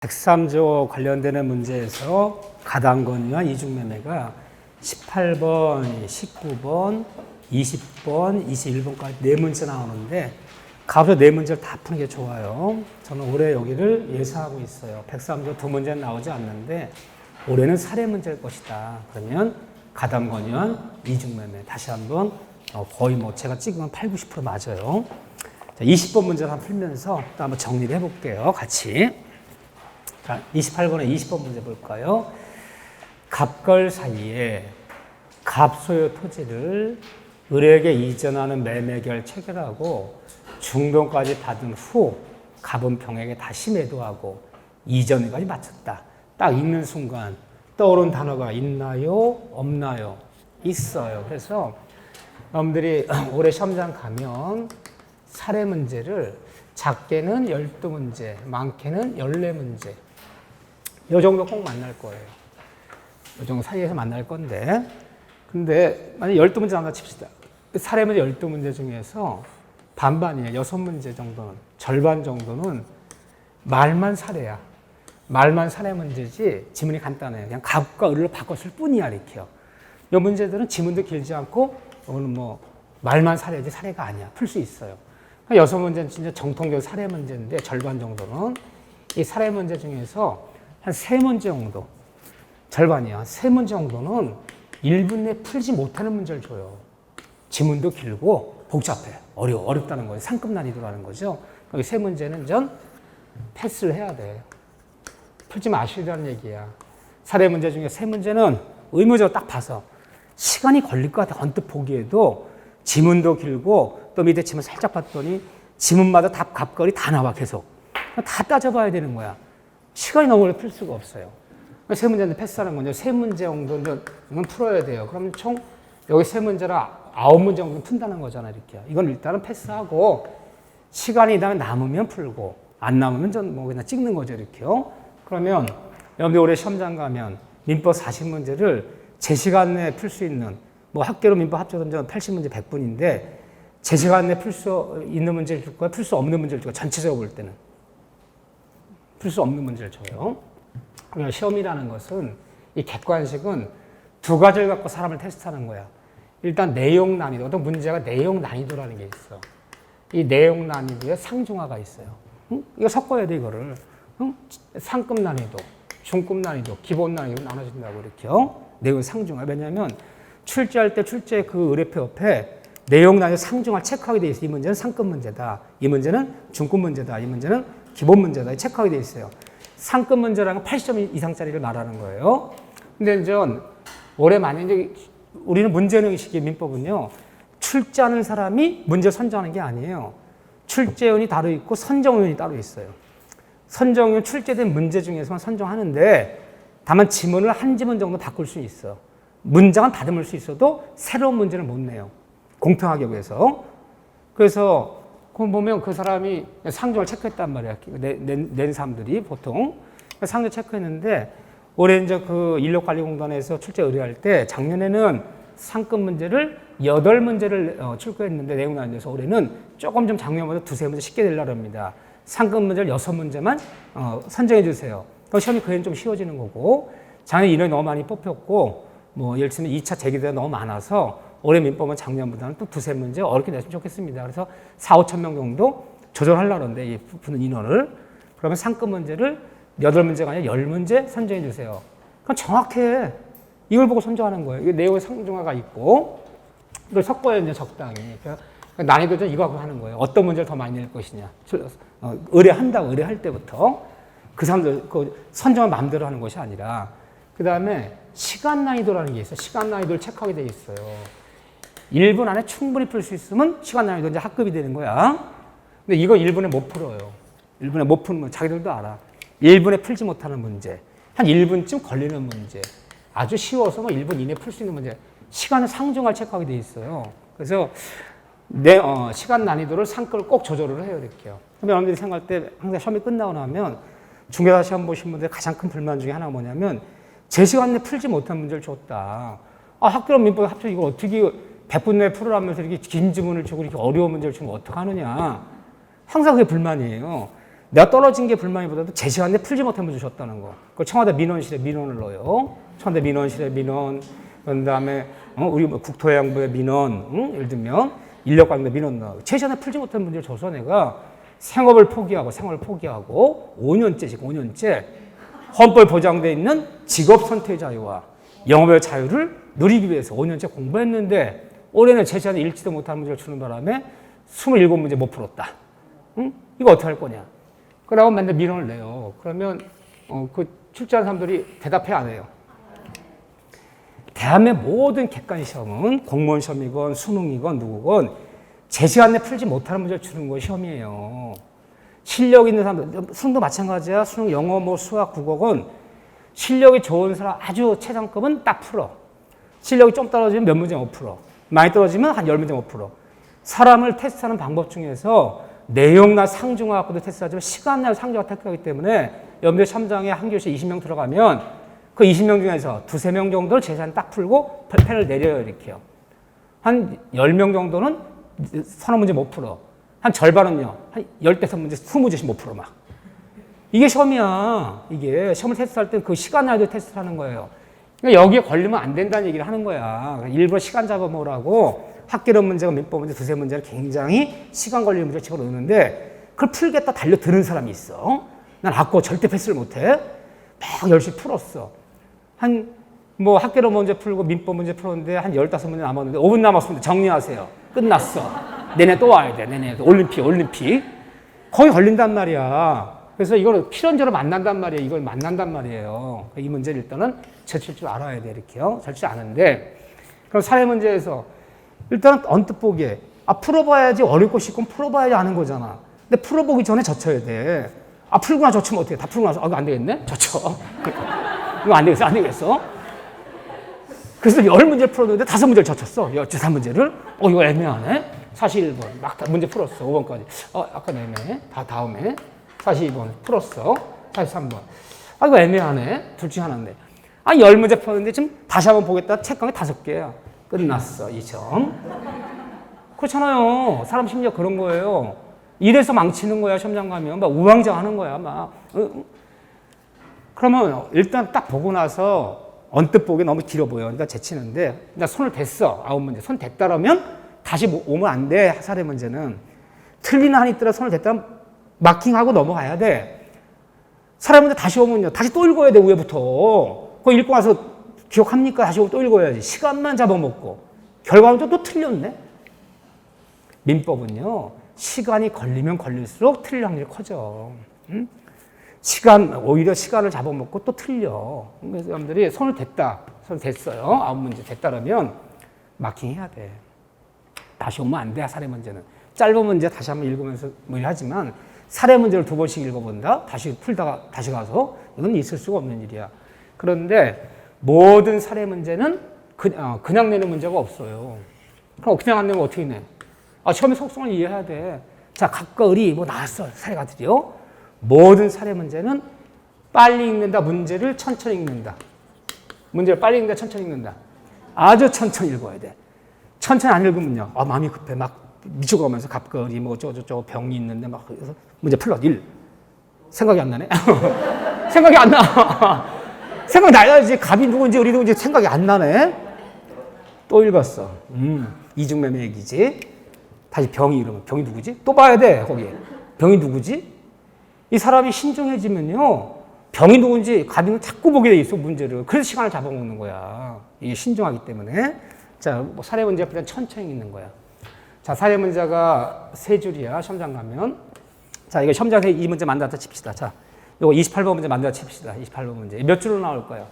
103조 관련되는 문제에서 가담권유한 이중매매가 18번, 19번, 20번, 21번까지 네 문제 나오는데 가급적 네 문제를 다 푸는 게 좋아요. 저는 올해 여기를 예상하고 있어요. 103조 두 문제는 나오지 않는데 올해는 사례 문제일 것이다. 그러면 가담권유한 이중매매 다시 한번 거의 제가 찍으면 8, 90% 맞아요. 자, 20번 문제를 한번 풀면서 또 한번 정리를 해볼게요. 같이. 자, 28번에 20번 문제 볼까요? 갑걸 사이에 갑소유 토지를 을에게 이전하는 매매계를 체결하고 중도까지 받은 후 갑은 병에게 다시 매도하고 이전까지 마쳤다. 딱 있는 순간 떠오른 단어가 있나요? 없나요? 있어요. 그래서 여러분들이 올해 시험장 가면 사례 문제를 작게는 12문제, 많게는 14문제 이 정도 꼭 만날 거예요. 이 정도 사이에서 만날 건데 근데 만약 12문제 나온다 칩시다. 사례 문제 12문제 중에서 반반이에요. 6문제 정도는, 절반 정도는 말만 사례야. 말만 사례 문제지 지문이 간단해요. 그냥 갑과 을을 바꿨을 뿐이야 이렇게요. 이 문제들은 지문도 길지 않고 오늘 말만 사례지 사례가 아니야. 풀 수 있어요. 6문제는 진짜 정통적 사례 문제인데 절반 정도는 이 사례 문제 중에서 한 3문제 정도, 절반이야. 3문제 정도는 1분 내에 풀지 못하는 문제를 줘요. 지문도 길고 복잡해. 어렵다는 거예요. 상급 난이도라는 거죠. 여기 3문제는 전 패스를 해야 돼. 풀지 마시라는 얘기야. 사례 문제 중에 3문제는 의무적으로 딱 봐서 시간이 걸릴 것 같아. 언뜻 보기에도 지문도 길고 또 밑에 지문 살짝 봤더니 지문마다 답, 갑걸이 다 나와 계속. 다 따져봐야 되는 거야. 시간이 너무 오래 풀 수가 없어요. 3문제는 패스하는 건데 3문제 정도는 풀어야 돼요. 그러면 총 여기 3문제라 9문제 정도 푼다는 거잖아 이렇게. 이건 일단은 패스하고 시간이 남으면 풀고 안 남으면 전 그냥 찍는 거죠 이렇게요. 그러면 여러분들 올해 시험장 가면 민법 40문제를 제 시간 내에 풀 수 있는 학계로 민법 합쳐서 80문제 100분인데 제 시간 내에 풀 수 있는 문제를 줄 거야, 풀 수 없는 문제를 줄 거야. 전체적으로 볼 때는 풀 수 없는 문제를 줘요. 그러니까 시험이라는 것은 이 객관식은 두 가지를 갖고 사람을 테스트하는 거야. 일단 내용 난이도, 어떤 문제가 내용 난이도라는 게 있어. 이 내용 난이도에 상중하가 있어요. 이거 섞어야 돼 이거를. 상급 난이도, 중급 난이도, 기본 난이도 나눠진다고 이렇게요. 내용 상중하. 왜냐하면 출제할 때 출제 그 의뢰표 옆에 내용 난이도 상중하 체크하게 돼 있어. 이 문제는 상급 문제다. 이 문제는 중급 문제다. 이 문제는 기본 문제다. 체크하게 돼 있어요. 상급 문제라는 건 80점 이상짜리를 말하는 거예요. 근데 이제 올해 만약에 우리는 문제형식의 민법은요, 출제하는 사람이 문제 선정하는 게 아니에요. 출제원이 따로 있고 선정원이 따로 있어요. 선정원 출제된 문제 중에서만 선정하는데 다만 지문을 한 지문 정도 바꿀 수 있어. 문장은 다듬을 수 있어도 새로운 문제를 못 내요. 공평하게 위해서. 그래서 보면 그 사람이 상중을 체크했단 말이야. 낸 사람들이 보통. 상중 체크했는데 올해 이제 그 인력관리공단에서 출제 의뢰할 때 작년에는 상급 문제를 8문제를 출제했는데 내용 난이도에서 올해는 조금 좀 작년보다 2-3문제 쉽게 내려고 합니다. 상급 문제를 6문제만 선정해 주세요. 그럼 시험이 그애는 좀 쉬워지는 거고 작년 인원이 너무 많이 뽑혔고 예를 들면 2차 제기대가 너무 많아서 올해 민법은 작년보다는 또 2-3문제 어렵게 냈으면 좋겠습니다. 그래서 4-5천 명 정도 조절하려고 하는데 이 푸는 인원을. 그러면 상급 문제를 8문제가 아니라 10문제 선정해 주세요. 그럼 정확해. 이걸 보고 선정하는 거예요. 이게 내용의 상중하가 있고 이걸 섞어야 이제 적당히. 그러니까 난이도는 이거 하고 하는 거예요. 어떤 문제를 더 많이 낼 것이냐. 의뢰한다고 의뢰할 때부터 그 사람들 그 선정을 마음대로 하는 것이 아니라 그 다음에 시간 난이도라는 게 있어요. 시간 난이도를 체크하게 돼 있어요. 1분 안에 충분히 풀 수 있으면 시간 난이도 이제 합급이 되는 거야. 근데 이거 1분에 못 풀어요. 1분에 못 푸는 건 자기들도 알아. 1분에 풀지 못하는 문제. 한 1분쯤 걸리는 문제. 아주 쉬워서 1분 이내에 풀 수 있는 문제. 시간을 상중하게 체크하게 돼 있어요. 그래서 시간 난이도를 상급을 꼭 조절을 해요. 이렇게요. 그럼 여러분들이 생각할 때 항상 시험이 끝나고 나면 중개사 시험 보신 분들의 가장 큰 불만 중에 하나가 뭐냐면 제 시간 내에 풀지 못한 문제를 줬다. 학교랑 민법 합쳐 이걸 어떻게 100분 내에 풀으라면서 이렇게 긴 지문을 주고 이렇게 어려운 문제를 주면 어떡하느냐. 항상 그게 불만이에요. 내가 떨어진 게 불만이보다도 제 시간에 풀지 못한 문제 줬다는 거. 그걸 청와대 민원실에 민원을 넣어요. 청와대 민원실에 민원, 그 다음에 우리 뭐 국토해양부에 민원, 예를 들면 인력관계 민원 넣어. 제 시간에 풀지 못한 문제를 줘서 내가 생업을 포기하고 5년째, 지금 5년째 헌법에 보장되어 있는 직업 선택 자유와 영업의 자유를 누리기 위해서 5년째 공부했는데 올해는 제 시간에 읽지도 못한 문제를 주는 바람에 27문제 못 풀었다. 응? 이거 어떻게 할 거냐? 그러고 맨날 민원을 내요. 그러면 그 출제하는 사람들이 대답해 안 해요. 대한민국 모든 객관 시험은 공무원 시험이건 수능이건 누구건 제 시간에 풀지 못하는 문제를 주는 거 시험이에요. 실력 있는 사람들, 수능도 마찬가지야. 수능 영어, 뭐 수학, 국어건 실력이 좋은 사람 아주 최상급은 딱 풀어. 실력이 좀 떨어지면 몇 문제 못 풀어. 많이 떨어지면 한 10문제 못 풀어. 사람을 테스트하는 방법 중에서 내용나 상중하고도 테스트하지만 시간나 상중하 테스트하기 때문에 연대 시험장에 한 교시에 20명 들어가면 그 20명 중에서 2~3명 정도를 제시한 딱 풀고 펜을 내려요. 이렇게요. 한 10명 정도는 서너 문제 못 풀어. 한 절반은요. 한 15문제, 20문제씩 못 풀어 막. 이게 시험이야. 이게 시험을 테스트할 때 그 시간 안에도 테스트를 하는 거예요. 그러니까 여기에 걸리면 안 된다는 얘기를 하는 거야. 일부러 시간 잡아먹으라고 학계론 문제가 민법 문제 2~3문제를 굉장히 시간 걸리는 문제 집어넣는데 그걸 풀겠다 달려드는 사람이 있어. 난 아까 절대 패스를 못해. 막 열심히 풀었어. 뭐 학계론 문제 풀고 민법 문제 풀었는데 한 15문제 남았는데 5분 남았습니다. 정리하세요. 끝났어. 내내 또 와야 돼. 내내 올림픽. 거기 걸린단 말이야. 그래서 이걸 필연적으로 만난단 말이에요. 이걸 만난단 말이에요. 이 문제를 일단은 제칠 줄 알아야 돼. 이렇게요. 제칠 아는데 그럼 사회 문제에서 일단은 언뜻 보기에 풀어봐야지 어렵고 쉽고 풀어봐야지 아는 거잖아. 근데 풀어보기 전에 젖혀야 돼. 풀고 나서 젖히면 어떻게 해? 다 풀고 나서 이거 안 되겠네? 젖혀. 이거 안 되겠어? 그래서 10문제를 풀었는데 5문제를 젖혔어. 13문제를. 이거 애매하네? 41번. 막 문제 풀었어. 5번까지. 아까 애매해. 다음에. 42번 풀었어. 43번. 이거 애매하네. 둘 중에 하나인데. 10문제 풀었는데 지금 다시 한번 보겠다. 책강이 5개야. 끝났어. 2점. 그렇잖아요. 사람 심리가 그런 거예요. 이래서 망치는 거야. 시험장 가면. 막 우왕좌왕하는 거야. 막. 그러면 일단 딱 보고 나서 언뜻 보기 너무 길어 보여. 그러니까 제치는데 나 손을 댔어. 9문제. 손 댔다라면 다시 오면 안 돼. 사례 문제는. 틀리는 한이 있더라 손을 댔다면 마킹하고 넘어가야 돼. 사례 문제 다시 오면요. 다시 또 읽어야 돼. 위에부터. 그거 읽고 나서 기억합니까? 다시 또 읽어야지. 시간만 잡아먹고. 결과는 또 틀렸네. 민법은요. 시간이 걸리면 걸릴수록 틀릴 확률이 커져. 응? 오히려 시간을 잡아먹고 또 틀려. 그래서 사람들이 손을 댔어요. 9문제 됐다라면 마킹해야 돼. 다시 오면 안 돼, 사례 문제는. 짧은 문제 다시 한번 읽으면서 뭐 하지만 사례 문제를 2번씩 읽어본다? 다시 풀다가 다시 가서 이건 있을 수가 없는 일이야. 그런데 모든 사례 문제는 그냥 내는 문제가 없어요. 그럼 그냥 안 내면 어떻게 내? 시험의 속성을 이해해야 돼. 자, 각과 을이 뭐 나왔어, 사례가들이요. 모든 사례 문제는 빨리 읽는다, 문제를 천천히 읽는다. 문제를 빨리 읽는다, 천천히 읽는다. 아주 천천히 읽어야 돼. 천천히 안 읽으면요. 마음이 급해. 막 미쳐가면서 갑거리, 뭐 저거 병이 있는데 막 그래서 문제 풀러 1. 생각이 안 나네? 생각이 안 나. 생각이 나야지. 갑이 누군지 을이 누군지 생각이 안 나네. 또 읽었어. 이중매매 얘기지. 다시 병이 이러면 병이 누구지? 또 봐야 돼, 거기에. 병이 누구지? 이 사람이 신중해지면요. 병이 누군지 가비는 자꾸 보게 돼 있어, 문제를. 그래서 시간을 잡아먹는 거야. 이게 신중하기 때문에. 자, 뭐 사례 문제 그냥 천천히 읽는 거야. 자, 사례 문제가 3줄이야, 시험장 가면. 자, 이거 시험장에서 이 문제 만들었다 칩시다. 자, 이거 28번 문제 만들었다 칩시다. 28번 문제. 몇 줄로 나올 거예요?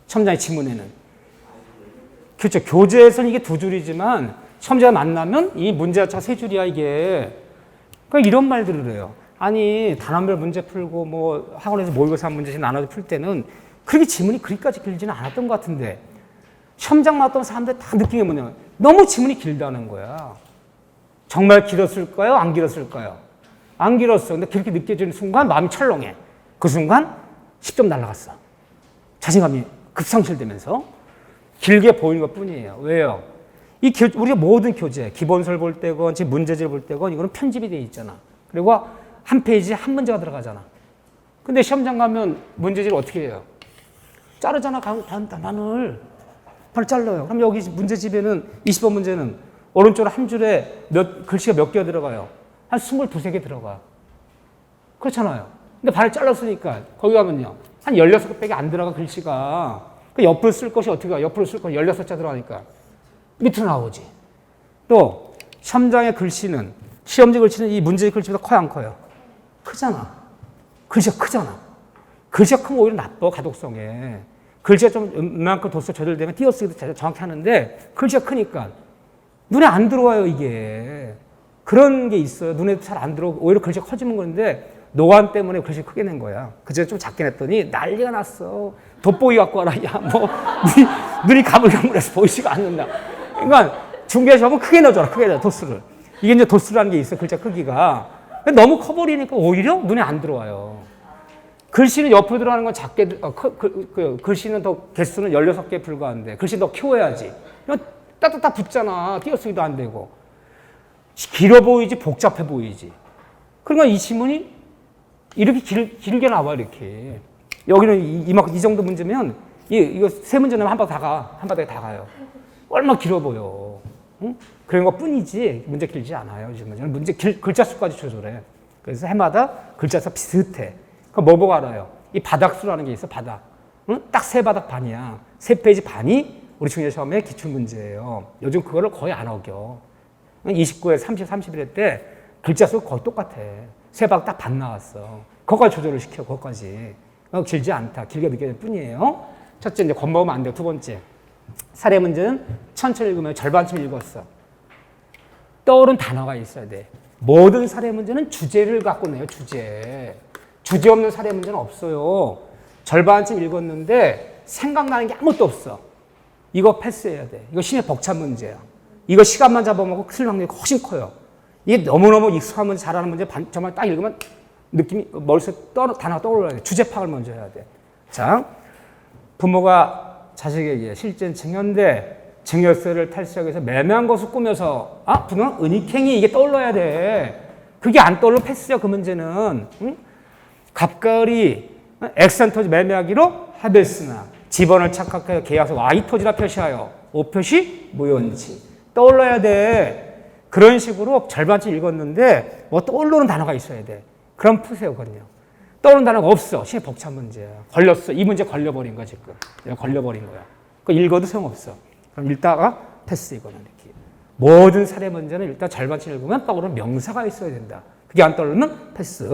시험장의 지문에는. 그렇죠. 교재에서는 이게 2줄이지만 시험장에 만나면 이 문제가 3줄이야, 이게. 그러니까 이런 말들을 해요. 아니, 단원별 문제 풀고 뭐 학원에서 모의고사 문제씩 나눠서 풀 때는 그렇게 지문이 그리까지 길지는 않았던 것 같은데 시험장 나왔던 사람들 다 느낀 게 뭐냐면 너무 지문이 길다는 거야. 정말 길었을까요? 안 길었을까요? 안 길었어. 근데 그렇게 느껴지는 순간 마음이 철렁해. 그 순간 10점 날아갔어. 자신감이 급상실되면서 길게 보이는 것 뿐이에요. 왜요? 우리가 모든 교재, 기본서를 볼 때건, 지금 문제지를 볼 때건 이거는 편집이 돼 있잖아. 그리고 한 페이지에 한 문제가 들어가잖아. 근데 시험장 가면 문제지를 어떻게 해요? 자르잖아, 단을. 바로 잘라요. 그럼 여기 문제집에는 20번 문제는 오른쪽으로 한 줄에 글씨가 몇 개가 들어가요? 한 22, 3개 들어가. 그렇잖아요. 근데 발을 잘랐으니까 거기 가면요. 한 16개밖에 안 들어가 글씨가. 그 옆으로 쓸 것이 어떻게 가? 옆으로 쓸 것이 16자 들어가니까 밑으로 나오지. 또 시험장의 글씨는 시험지 글씨는 이 문제 글씨보다 커요, 안 커요? 크잖아. 글씨가 크잖아. 글씨가 크면 오히려 나빠, 가독성에. 글씨가 좀 웬만큼 도수 조절되면 띄어쓰기도 정확히 하는데 글씨가 크니까 눈에 안 들어와요, 이게. 그런 게 있어요. 눈에 잘 안 들어오고 오히려 글씨가 커지는 건데 노안 때문에 글씨 크게 낸 거야. 그전에 좀 작게 냈더니 난리가 났어. 돋보기 갖고 와라. 야, 뭐 눈이 가물가물해서 보이지가 않는다. 그러니까 중개 시험은 크게 넣어줘라. 크게 넣어, 도수를. 이게 이제 도수라는 게 있어요. 글자 크기가. 너무 커버리니까 오히려 눈에 안 들어와요. 글씨는 옆으로 들어가는 건 작게, 글씨는 더 개수는 16개에 불과한데, 글씨 더 키워야지. 따뜻딱 붙잖아. 띄어쓰기도 안 되고. 길어 보이지, 복잡해 보이지. 그러니까 이 지문이 이렇게 길게 나와, 이렇게. 여기는 이 정도 문제면, 이거 세 문제 넣으면 한 바닥에 다 가요. 얼마나 길어 보여. 응? 그런 것 뿐이지, 문제 길지 않아요. 이 문제는 글자 수까지 조절해. 그래서 해마다 글자 수 비슷해. 그럼 뭐 보고 알아요? 이 바닥수라는 게 있어, 바닥. 응? 딱 3바닥 반이야. 3페이지 반이 우리 중개 시험의 기출문제예요. 요즘 그거를 거의 안 어겨. 29회, 30, 31회 때 글자 수 거의 똑같아. 3바닥 딱 반 나왔어. 그거까지 조절을 시켜, 그거까지. 길지 않다. 길게 느껴질 뿐이에요. 첫째, 이제 겁먹으면 안 돼요. 두 번째. 사례 문제는 천천히 읽으면 절반쯤 읽었어. 떠오른 단어가 있어야 돼. 모든 사례 문제는 주제를 갖고 내요, 주제. 주제 없는 사례 문제는 없어요. 절반쯤 읽었는데 생각나는 게 아무것도 없어. 이거 패스해야 돼. 이거 심해 벅찬 문제야. 이거 시간만 잡아먹고 틀릴 확률이 훨씬 커요. 이게 너무너무 익숙한 문제, 잘하는 문제 정말 딱 읽으면 느낌이 머릿속에 단어가 떠올라야 돼. 주제 파악을 먼저 해야 돼. 자, 부모가 자식에게 실제는 증여인데 증여세를 탈세하기 위해서 매매한 것을 꾸며서 부모는 은닉행위 이게 떠올라야 돼. 그게 안 떠오르면 패스야, 그 문제는. 응? 갑가을이 엑센토지 매매하기로 합의했으나 지번을 착각하여 계약서 Y토지라 표시하여 O표시 무효인지 떠올라야 돼. 그런 식으로 절반쯤 읽었는데 뭐 떠오르는 단어가 있어야 돼. 그럼 푸세요, 그럼요. 떠오르는 단어가 없어. 심해 벅찬 문제야. 걸렸어. 이 문제 걸려버린 거야, 지금. 내가 걸려버린 거야. 그거 읽어도 소용없어. 그럼 읽다가 패스, 이거는 이렇게. 모든 사례 문제는 일단 절반쯤 읽으면 떠오르는 명사가 있어야 된다. 그게 안 떠오르면 패스.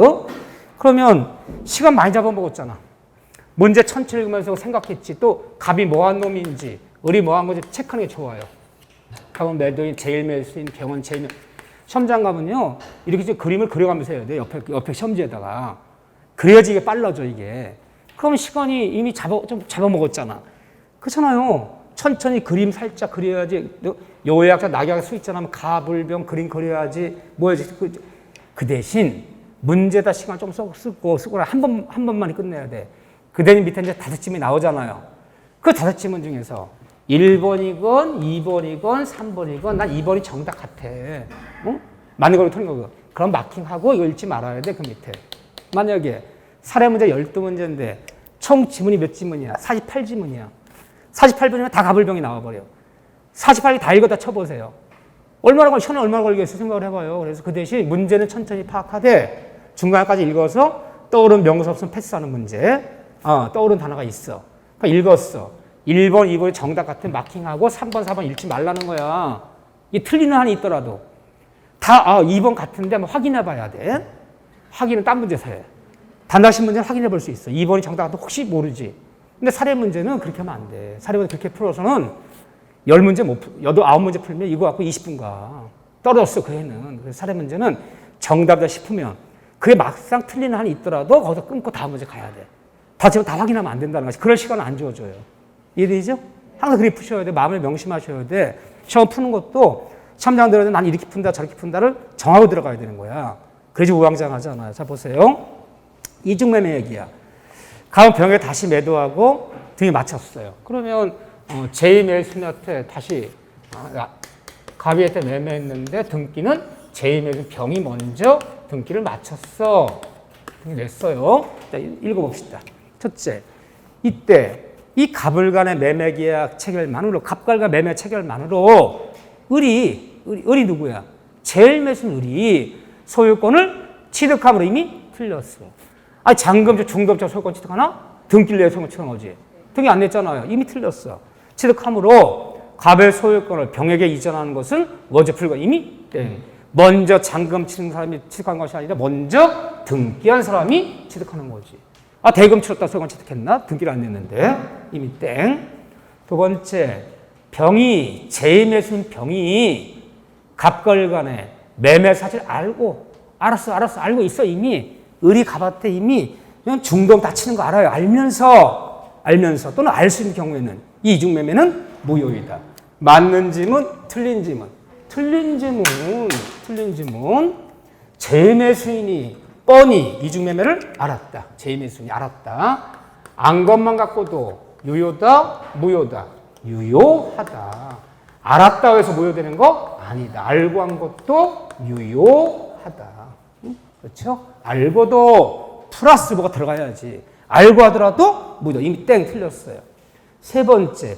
그러면 시간 많이 잡아먹었잖아. 문제 천천히 읽으면서 생각했지. 또 갑이 뭐한 놈인지, 을이 뭐한 건지 체크하는 게 좋아요. 갑은 매도인, 제일 매수인, 병원 제일 매수. 시험장 가면요, 이렇게 그림을 그려가면서 해야 돼. 옆에 시험지에다가. 그래야지 이게 빨라져, 이게. 그러면 시간이 이미 좀 잡아먹었잖아. 그렇잖아요. 천천히 그림 살짝 그려야지. 요약자, 낙약자 수 있잖아. 가불병 그림 그려야지. 뭐야지. 그 대신 문제다 시간 좀 쓰고 한 번만 끝내야 돼. 그 대신 밑에 이제 5짐이 나오잖아요. 그 5짐은 중에서 1번이건 2번이건 3번이건 난 2번이 정답 같아. 응? 맞는 걸로 틀린 거고. 그럼 마킹하고 이거 읽지 말아야 돼, 그 밑에. 만약에 사례 문제 12문제인데 총 지문이 몇 지문이야? 48지문이야. 48번이면 다 가불병이 나와버려. 48개 다 읽었다 쳐보세요. 시간이 얼마나 걸리겠어 생각을 해봐요. 그래서 그 대신 문제는 천천히 파악하되 중간까지 읽어서 떠오른 명사 없으면 패스하는 문제. 떠오른 단어가 있어. 그러니까 읽었어. 1번, 2번이 정답 같은 마킹하고 3번, 4번 읽지 말라는 거야. 이게 틀리는 한이 있더라도. 다 2번 같은데 한번 확인해 봐야 돼. 확인은 딴 문제에서 해. 단답식 문제는 확인해 볼 수 있어. 2번이 정답 같은 혹시 모르지. 근데 사례 문제는 그렇게 하면 안 돼. 사례 문제 그렇게 풀어서는 10문제 못 풀, 9문제 풀면 이거 갖고 20분 가. 떨어졌어, 그 해는. 그래서 사례 문제는 정답이다 싶으면 그게 막상 틀리는 한이 있더라도 거기서 끊고 다음 문제 가야 돼. 다 확인하면 안 된다는 거지. 그럴 시간은 안 주어줘요. 이해되죠? 항상 그렇게 푸셔야 돼. 마음을 명심하셔야 돼. 시험 푸는 것도 시험장 들어야 돼. 난 이렇게 푼다, 저렇게 푼다를 정하고 들어가야 되는 거야. 그래야지 우왕좌왕하잖아요. 자, 보세요. 이중매매 얘기야. 가면 병에 다시 매도하고 등이 맞췄어요. 그러면 제2매수인한테 다시 가비한테 매매했는데 등기는 제임의 병이 먼저 등기를 마쳤어. 냈어요. 자, 읽어봅시다. 첫째, 이때 이 갑을간의 매매 계약 체결만으로, 갑과 매매 체결만으로 을이 누구야? 제일 매수는 을이 소유권을 취득함으로 이미 틀렸어. 아니, 잔금죄, 중도업자 소유권 취득하나? 등기를 내서 소유권 취득한 거지. 등기 안 냈잖아요. 이미 틀렸어. 취득함으로 갑의 소유권을 병에게 이전하는 것은 원죄 불가. 이미 먼저 잔금 치는 사람이 취득한 것이 아니라 먼저 등기한 사람이 취득하는 거지. 아, 대금 치렀다 소유권 취득했나? 등기를 안 냈는데 이미 땡. 두 번째, 병이 제매수인 병이 갑과 간에 매매 사실 알고 있어. 이미 을이 갑한테 이미 그냥 중도금 다치는 거 알아요. 알면서 또는 알 수 있는 경우에는 이 이중매매는 무효이다. 맞는 지문, 틀린 지문. 틀린 지문. 제매수인이 뻔히 이중매매를 알았다. 제매수인이 알았다. 안 것만 갖고도 유효다, 무효다. 유효하다. 알았다고 해서 무효되는 거 아니다. 알고 한 것도 유효하다. 그렇죠? 알고도 플러스 뭐가 들어가야지. 알고 하더라도 무효다. 이미 땡 틀렸어요. 세 번째,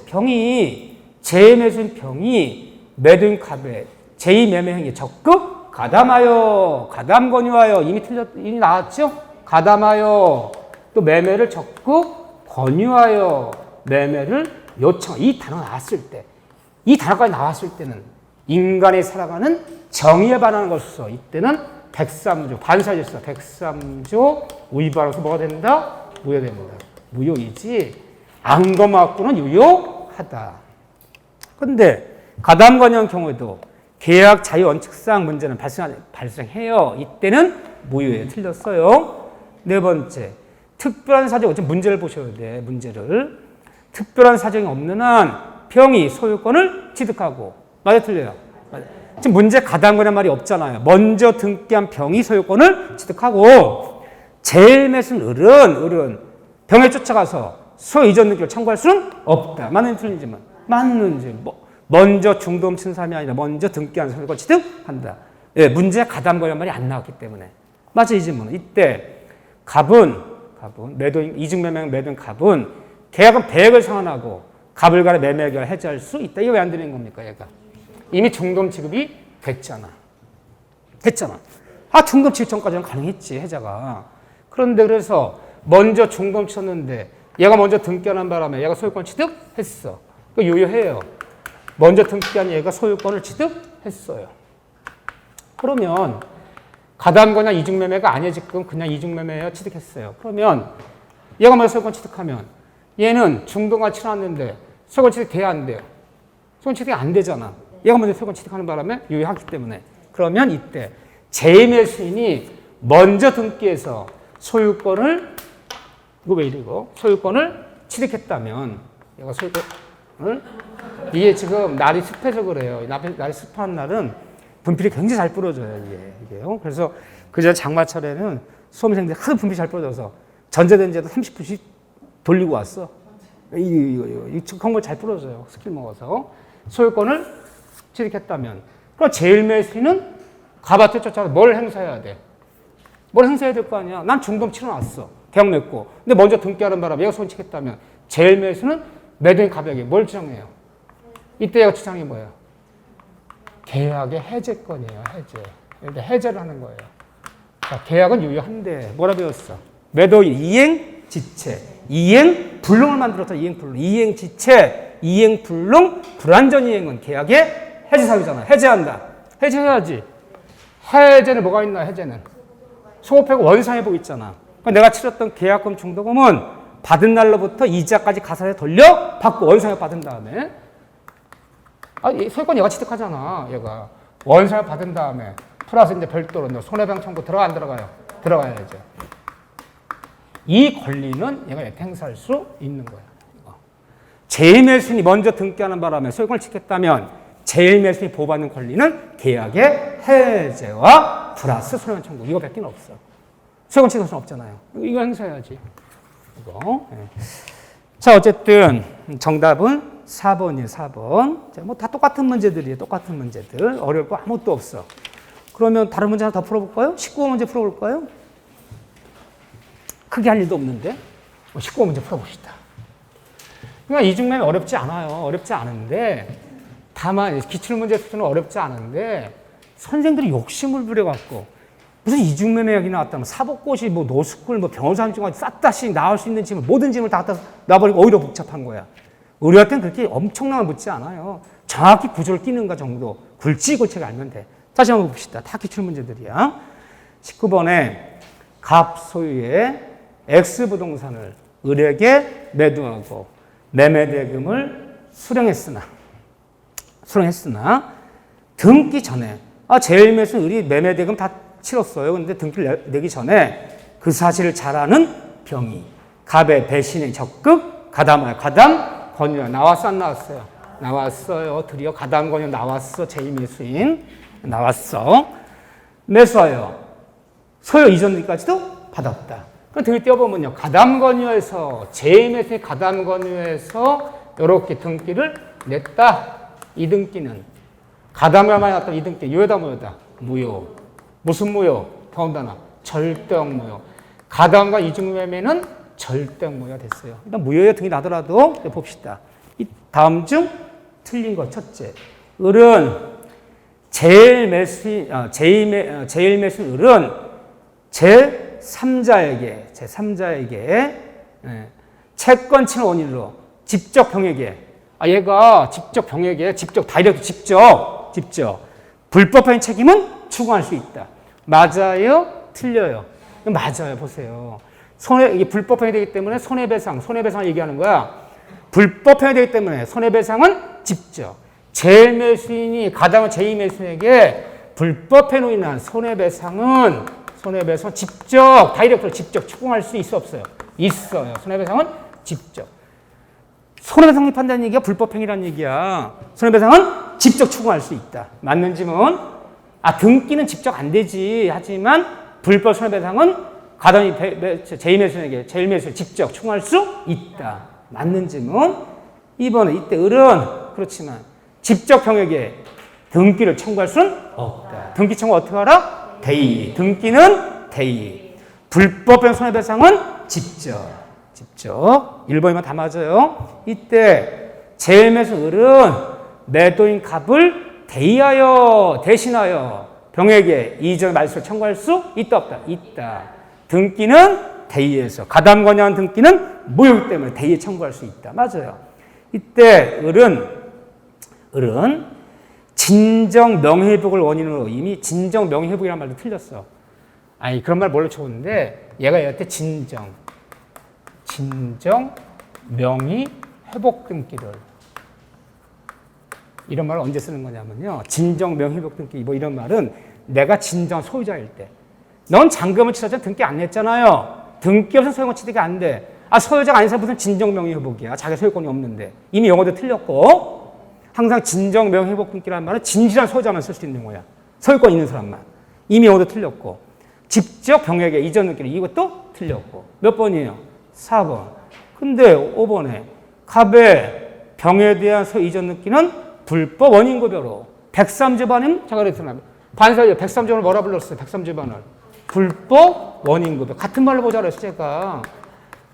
제매수인 병이 매도인 갑에 제2매매 행위 적극 가담하여, 가담 권유하여. 이미 나왔죠? 가담하여. 또 매매를 적극 권유하여 매매를 요청. 이 단어가 나왔을 때, 이 단어까지 나왔을 때는 인간이 살아가는 정의에 반하는 것으로서 이때는 103조, 반사질서 103조 위반으로서 뭐가 된다? 무효됩니다. 무효이지 안 것맞고는 유효하다. 그런데 가담관여한 경우에도 계약 자유 원칙상 문제는 발생해요. 이때는 무효예요. 틀렸어요. 네 번째, 특별한 사정. 문제를 보셔야 돼. 문제를. 특별한 사정이 없는 한 병이 소유권을 취득하고. 맞아, 틀려요? 맞아. 지금 문제 가담관의 말이 없잖아요. 먼저 등기한 병이 소유권을 취득하고 제일 매수는 을은 병에 쫓아가서 소유 이전 등기를 청구할 수는 없다. 맞는 틀린지만 맞는지. 먼저 중도금 치는 사람이 아니라 먼저 등기한 소유권 취득한다. 예, 문제 가담관의 말이 안 나왔기 때문에. 맞아, 이 질문은. 이때 갑은 매도인, 이중매매 매도인 갑은 계약은 배액을 상환하고 갑을 간에 매매 계약을 해지할 수 있다. 이거 왜 안 되는 겁니까, 얘가? 이미 중도금 지급이 됐잖아. 아, 중도금 지급 전까지는 가능했지, 해자가. 그런데 그래서 먼저 중도금 쳤는데 얘가 먼저 등기하는 바람에 얘가 소유권 취득했어. 그 유효해요. 먼저 등기한 얘가 소유권을 취득했어요. 그러면 가담거나 이중매매가 아니에요. 지금 그냥 이중매매예요. 취득했어요. 그러면 얘가 먼저 소유권 취득하면 얘는 중도가 치렀는데 소유권 취득 돼야 안 돼요? 소유권 취득이 안 되잖아. 얘가 먼저 소유권 취득하는 바람에 유효하기 때문에. 그러면 이때 제2매수인이 먼저 등기해서 소유권을 소유권을 취득했다면 얘가 소유권을 이게 지금 날이 습해서 그래요. 날이 습한 날은 분필이 굉장히 잘 부러져요. 이게요. 그래서 그전 장마철에는 수험생들이 하도 분필이 잘 부러져서 전자레인지에도 30분씩 돌리고 왔어. 이 정말 잘 부러져요. 스킬 먹어서. 소유권을 취득했다면. 그럼 제일 매수인은 갑한테 쫓아서 뭘 행사해야 돼? 뭘 행사해야 될 거 아니야? 난 중도금 치러놨어. 계약 맺고. 근데 먼저 등기하는 바람에 얘가 손치겠다면 제일 매수는 매도인 갑에게 뭘 주장해요? 이때 얘가 주장이 뭐예요? 계약의 해제권이에요. 해제. 해제를 하는 거예요. 자, 계약은 유효한데 뭐라 배웠어? 매도인 이행 지체. 이행 불능을 만들었죠. 이행 불능. 이행 지체. 이행 불능. 불완전 이행은 계약의 해제 사유잖아. 해제한다. 해제해야지. 해제는 뭐가 있나? 해제는 소급회고 원상회복 있잖아. 그러니까 내가 치렀던 계약금 중도금은 받은 날로부터 이자까지 가산해 돌려 받고 원상회복 받은 다음에 소유권 얘가 취득하잖아. 얘가 원상회복 받은 다음에 플러스 이제 별도로 손해배상 청구 들어가 안 들어가요? 들어가야죠. 이 권리는 얘가 행사할 수 있는 거야. 제1매수인이 먼저 등기하는 바람에 소유권을 취득했다면 제1매수인이 보호받는 권리는 계약의 해제와 플러스 손해배상 청구. 이거밖에 없어. 소유권 취득할 수는 없잖아요. 이거 행사해야지. 이거. 네. 자, 어쨌든 정답은 4번이에요. 4번. 자, 뭐 다 똑같은 문제들이에요. 똑같은 문제들. 어려울 거 아무것도 없어. 그러면 다른 문제 하나 더 풀어볼까요? 19번 문제 풀어볼까요? 크게 할 일도 없는데 19번 문제 풀어봅시다. 그러니까 이중매매 어렵지 않아요. 어렵지 않은데 다만 기출문제 수준은 어렵지 않은데 선생들이 욕심을 부려갖고 무슨 이중매매 여기 나왔다면 사법고시, 뭐 노스쿨, 뭐 변호사 한증까지 싹다시 나올 수 있는 질문, 모든 질문을 다 갖다 놔버리고 오히려 복잡한 거야. 의료할 땐 그렇게 엄청난 걸 묻지 않아요. 정확히 구조를 끼는가 정도 굵직굵직 알면 돼. 다시 한번 봅시다. 다 기출문제들이야. 19번에 갑 소유의 X부동산을 을에게 매도하고 매매대금을 수령했으나 등기 전에 제일매수는 을이 매매대금 다 치렀어요. 근데 등기를 내기 전에 그 사실을 잘 아는 병이 갑의 배신에 적극 가담 권유 나왔어 안 나왔어요? 나왔어요. 드디어 가담 권유 나왔어. 제일매수인 나왔어. 매수하여 소유 이전까지도 받았다. 그럼 등기 떼어보면요. 가담 권유에서 제일매수인 가담 권유에서 이렇게 등기를 냈다. 이 등기는 가담을 많이 났다. 이 등기 유효다 무효다? 무효. 무슨 무효? 더군다나 절대적 무효. 가담과 이중매매는 절대적 무효가 됐어요. 일단 무효의 등이 나더라도 봅시다. 이 다음 중 틀린 거 첫째. 을은 제일매수인 을은 제3자에게 채권 침해 원인으로 직접 병에게 얘가 직접 병에게 직접 다이렉트 직접 불법적인 책임은 추구할 수 있다. 맞아요? 틀려요? 맞아요. 보세요. 이게 불법행위 되기 때문에 손해배상을 얘기하는 거야. 불법행위 되기 때문에 손해배상은 직접. 제일매수인이 가담을 제2매수인에게 불법행위로 인한 손해배상은 직접, 다이렉트로 직접 추궁할 수 있어 없어요? 있어요. 손해배상은 직접. 손해배상 입한다는 얘기가 불법행위라는 얘기야. 손해배상은 직접 추궁할 수 있다. 맞는 질문. 등기는 직접 안 되지. 하지만 불법 손해배상은 가담이 제2매수인에게 제일매수를 직접 추궁할 수 있다. 맞는 질문. 2번은 이때 을은 그렇지만 직접 병에게 등기를 청구할 수는 없다. 등기 청구 어떻게 하라? 대의. 등기는 대의. 불법적 손해배상은 직접. 1번이면 다 맞아요. 이때 제일매수 을은 매도인 갑을 대신하여 병에게 이전 말소를 청구할 수 있다 없다? 있다. 등기는 대의에서 가담 권유한 등기는 무효이기 때문에 대의에 청구할 수 있다. 맞아요. 이때 을은 진정 명예회복을 원인으로 이미 진정 명예회복이라는 말도 틀렸어. 그런 말 몰래 쳐오는데 얘가 얘한테 진정 명의회복 등기를 이런 말을 언제 쓰는 거냐면요. 진정 명의회복 등기 뭐 이런 말은 내가 진정 소유자일 때 넌 잔금을 치렀잖아. 등기 안 냈잖아요. 등기 없으면 소유권 취득이 안 돼. 소유자가 아닌 사람 무슨 진정 명의회복이야. 자기 소유권이 없는데. 이미 용어도 틀렸고 항상 진정 명의회복 등기라는 말은 진실한 소유자만 쓸 수 있는 거야. 소유권 있는 사람만. 이미 용어도 틀렸고 직접 병에게 이전 등기를 이것도 틀렸고 몇 번이에요? 4번. 근데 5번에 갑의 병에 대한 소유 이전 등기는 불법 원인구별로 103조반은 제가 그랬잖아요. 반사절 103조반을 뭐라 불렀어요? 103조반을 불법 원인구별. 같은 말로 보자 그랬어요. 제가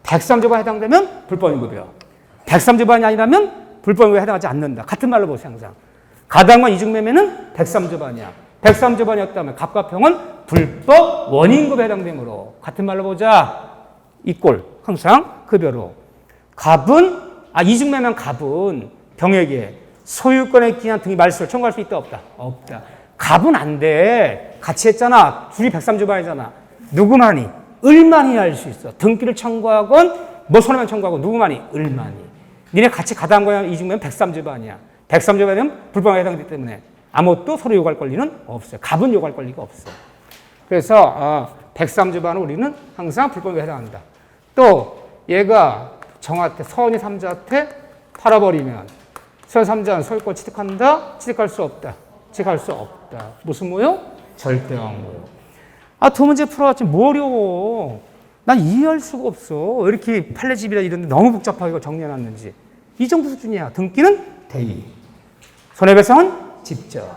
103조반에 해당되면 불법 원인구별. 103조반이 아니라면 불법 원인구별에 해당하지 않는다. 같은 말로 보세요. 항상. 가담과 이중매매는 103조반이야. 103조반이었다면 갑과 병은 불법 원인구별에 해당되므로 같은 말로 보자. 이꼴 항상 급여로 갑은 이중매매는 갑은 병에게 소유권에 기한 등기 말소를 청구할 수 있다 없다? 없다. 갑은 안 돼. 같이 했잖아. 둘이 103조반이잖아. 누구만이? 을만이 할 수 있어. 등기를 청구하건 뭐 손해만 청구하고 누구만이? 을만이. 니네 같이 가담과 이중매매는 103조반이야. 103조반이면 불법에 해당되기 때문에 아무것도 서로 요구할 권리는 없어요. 갑은 요구할 권리가 없어. 그래서 103조반은 우리는 항상 불법에 해당한다. 또 얘가 정한테 서원이 3자한테 팔아버리면 서원 3자는 소유권 취득한다? 취득할 수 없다. 취득할 수 없다. 무슨 무효? 절대적 무효. 두 문제 풀어왔지 뭐 어려워. 난 이해할 수가 없어. 왜 이렇게 판례집이라 이런 데 너무 복잡하게 정리해놨는지. 이 정도 수준이야. 등기는 대의. 손해배상은 직접.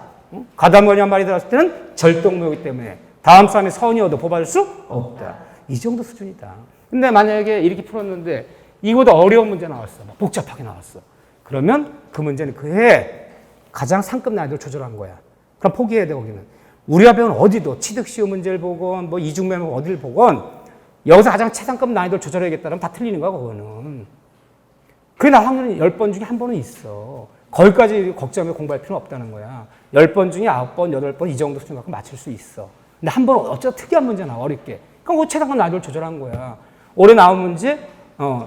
가담건이 한 말이 들었을 때는 절동무효이기 때문에 다음 싸움에 선이어도 뽑아줄 수 없다. 이 정도 수준이다. 근데 만약에 이렇게 풀었는데 이거보다 어려운 문제 나왔어. 복잡하게 나왔어. 그러면 그 문제는 그해 가장 상급 난이도를 조절한 거야. 그럼 포기해야 돼, 거기는. 우리가 배운 어디도 취득시효 문제를 보건 뭐 이중매매 어디를 보건 여기서 가장 최상급 난이도를 조절해야겠다면 다 틀리는 거야, 그거는. 그게 나 확률은 10번 중에 한 번은 있어. 거기까지 걱정하며 공부할 필요는 없다는 거야. 10번 중에 9번, 8번 이 정도 수준 갖고 맞출 수 있어. 근데 한 번은 어쩌다 특이한 문제 나와, 어렵게. 그럼 그 최상급 난이도를 조절한 거야. 올해 나온 문제,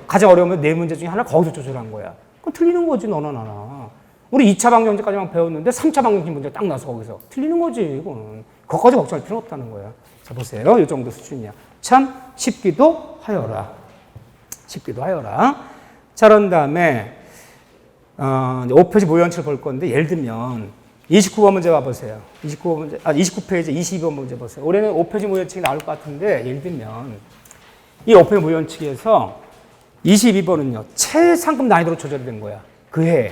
가장 어려우면 4문제 중에 하나 거기서 조절한 거야. 그럼 틀리는 거지, 너나 나나. 우리 2차 방정식까지만 배웠는데 3차 방정식 문제 딱 나서 거기서 틀리는 거지, 이거는. 그것까지 걱정할 필요는 없다는 거야. 자, 보세요. 이 정도 수준이야. 참 쉽기도 하여라. 쉽기도 하여라. 자, 그런 다음에 5페이지 모의원칙을 볼 건데 예를 들면 29번 문제 봐보세요. 29페이지 22번 문제 보세요. 올해는 5페이지 모의원칙이 나올 것 같은데 예를 들면 이 5페이지 모의원칙에서 22번은요. 최상급 난이도로 조절이 된 거야. 그 해.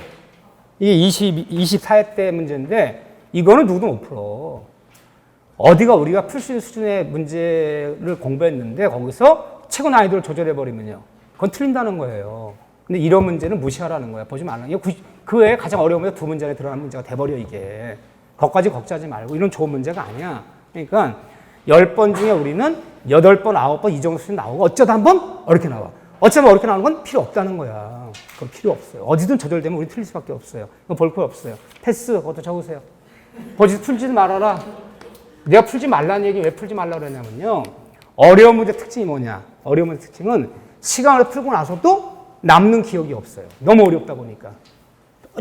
이게 24회 때 문제인데 이거는 누구도 못 풀어. 어디가 우리가 풀 수 있는 수준의 문제를 공부했는데 거기서 최고 난이도를 조절해버리면요. 그건 틀린다는 거예요. 근데 이런 문제는 무시하라는 거야. 보지 말라는 거야. 그 외에 가장 어려운 문제 2문제 안에 들어가는 문제가 돼버려, 이게. 거기까지 걱정하지 말고. 이런 좋은 문제가 아니야. 그러니까 10번 중에 우리는 8번, 9번 이 정도 수준 나오고 어쩌다 한 번 어렵게 나와. 어쩌면 어렵게 나오는 건 필요 없다는 거야. 그건 필요 없어요. 어디든 조절되면 우리 틀릴 수밖에 없어요. 그건 볼 거 없어요. 패스, 그것도 적으세요. 풀지도 말아라. 내가 풀지 말라는 얘기 왜 풀지 말라고 그러냐면요. 어려운 문제 특징이 뭐냐. 어려운 문제 특징은 시간을 풀고 나서도 남는 기억이 없어요. 너무 어렵다 보니까.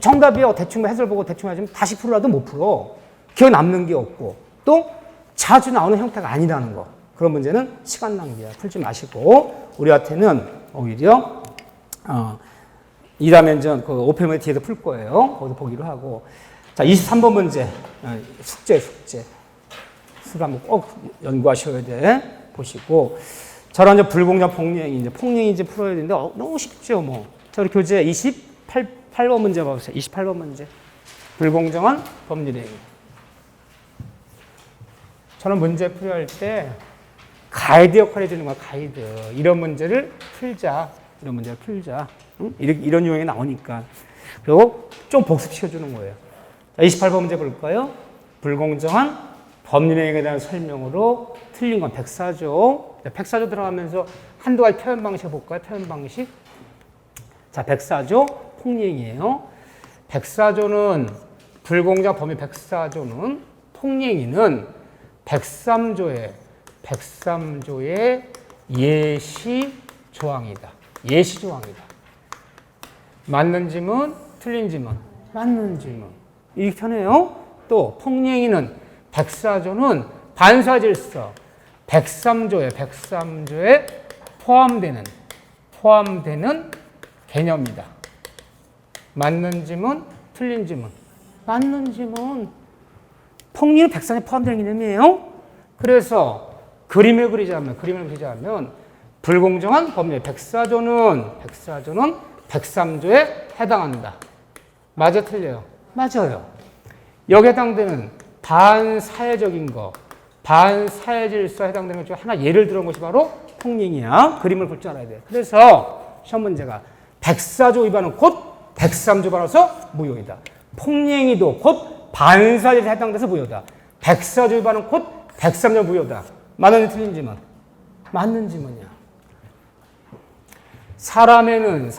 정답이요. 대충 해설 보고 대충 하지만 다시 풀어라도 못 풀어. 기억 남는 게 없고 또 자주 나오는 형태가 아니라는 거. 그런 문제는 시간 낭비야. 풀지 마시고 우리한테는 오히려 이 다음에 이제 그 오페메 뒤에서 풀 거예요. 거기서 보기로 하고. 자, 23번 문제. 숙제. 수를 한번 꼭 연구하셔야 돼. 보시고. 저런 이제 불공정 폭력이 이제 폭력인지 풀어야 되는데 너무 쉽죠, 뭐. 자, 우리 교재 28번 문제 봐보세요. 28번 문제. 불공정한 법률행위. 저는 문제 풀이할 때 가이드 역할을 해주는 거야, 가이드. 이런 문제를 풀자. 응? 이런 유형이 나오니까. 그리고 좀 복습시켜주는 거예요. 자, 28번 문제 볼까요? 불공정한 법률행위에 대한 설명으로 틀린 건 백사조. 백사조 들어가면서 한두 가지 표현 방식 볼까요? 표현 방식. 자, 백사조 폭행이에요. 백사조는 불공정 법률 백사조는 폭행이는 103조의 예시 조항이다. 예시 조항이다. 맞는 지문, 틀린 지문, 맞는 지문. 이렇게 편해요. 또 폭행이는 104조는 반사질서 103조에 포함되는 개념이다. 맞는 지문, 틀린 지문. 맞는 지문. 폭리는 103조에 포함되는 개념이에요. 그래서 그림을 그리자면 불공정한 법률 104조는 103조에 해당한다. 맞아, 틀려요? 맞아요. 여기에 해당되는 반사회적인 거, 반사회질서에 해당되는 것 중에 하나 예를 들은 것이 바로 폭행이야. 그림을 볼 줄 알아야 돼. 그래서 시험 문제가 104조 위반은 곧 103조 위반으로서 무효이다. 폭행이도 곧 반사회질에 해당돼서 무효다. 104조 위반은 곧 103조 무효다. 맞는 틀린 지문. 맞는 지문이야. 사람에는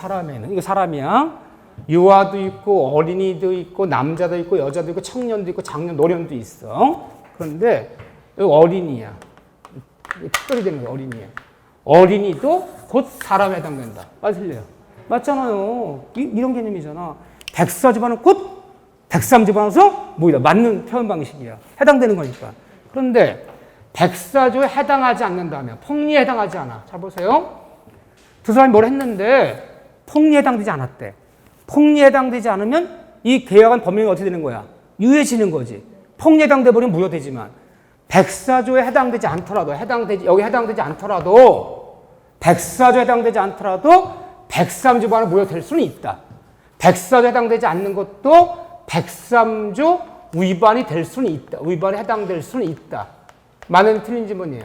이거 사람이야. 유아도 있고 어린이도 있고 남자도 있고 여자도 있고 청년도 있고 장년 노년도 있어. 그런데 어린이야. 특별히 되는 거야. 어린이야. 어린이도 곧 사람에 해당된다. 맞을래요? 맞잖아요. 이런 개념이잖아. 104조반은 곧 103조반에서 뭐이다. 맞는 표현 방식이야. 해당되는 거니까. 그런데 104조에 해당하지 않는다면 폭리에 해당하지 않아. 잘 보세요. 두 사람이 뭘 했는데 폭리에 해당되지 않았대. 폭리에 해당되지 않으면 이 계약한 법령이 어떻게 되는 거야? 유예지는 거지. 폭리에 해당돼 버리면 무효되지만 104조에 해당되지 않더라도 여기 해당되지 않더라도 104조에 해당되지 않더라도 103조 반은 무효될 수는 있다. 104조에 해당되지 않는 것도 103조 위반이 될 수는 있다. 위반에 해당될 수는 있다. 맞는 틀린 지문이에요.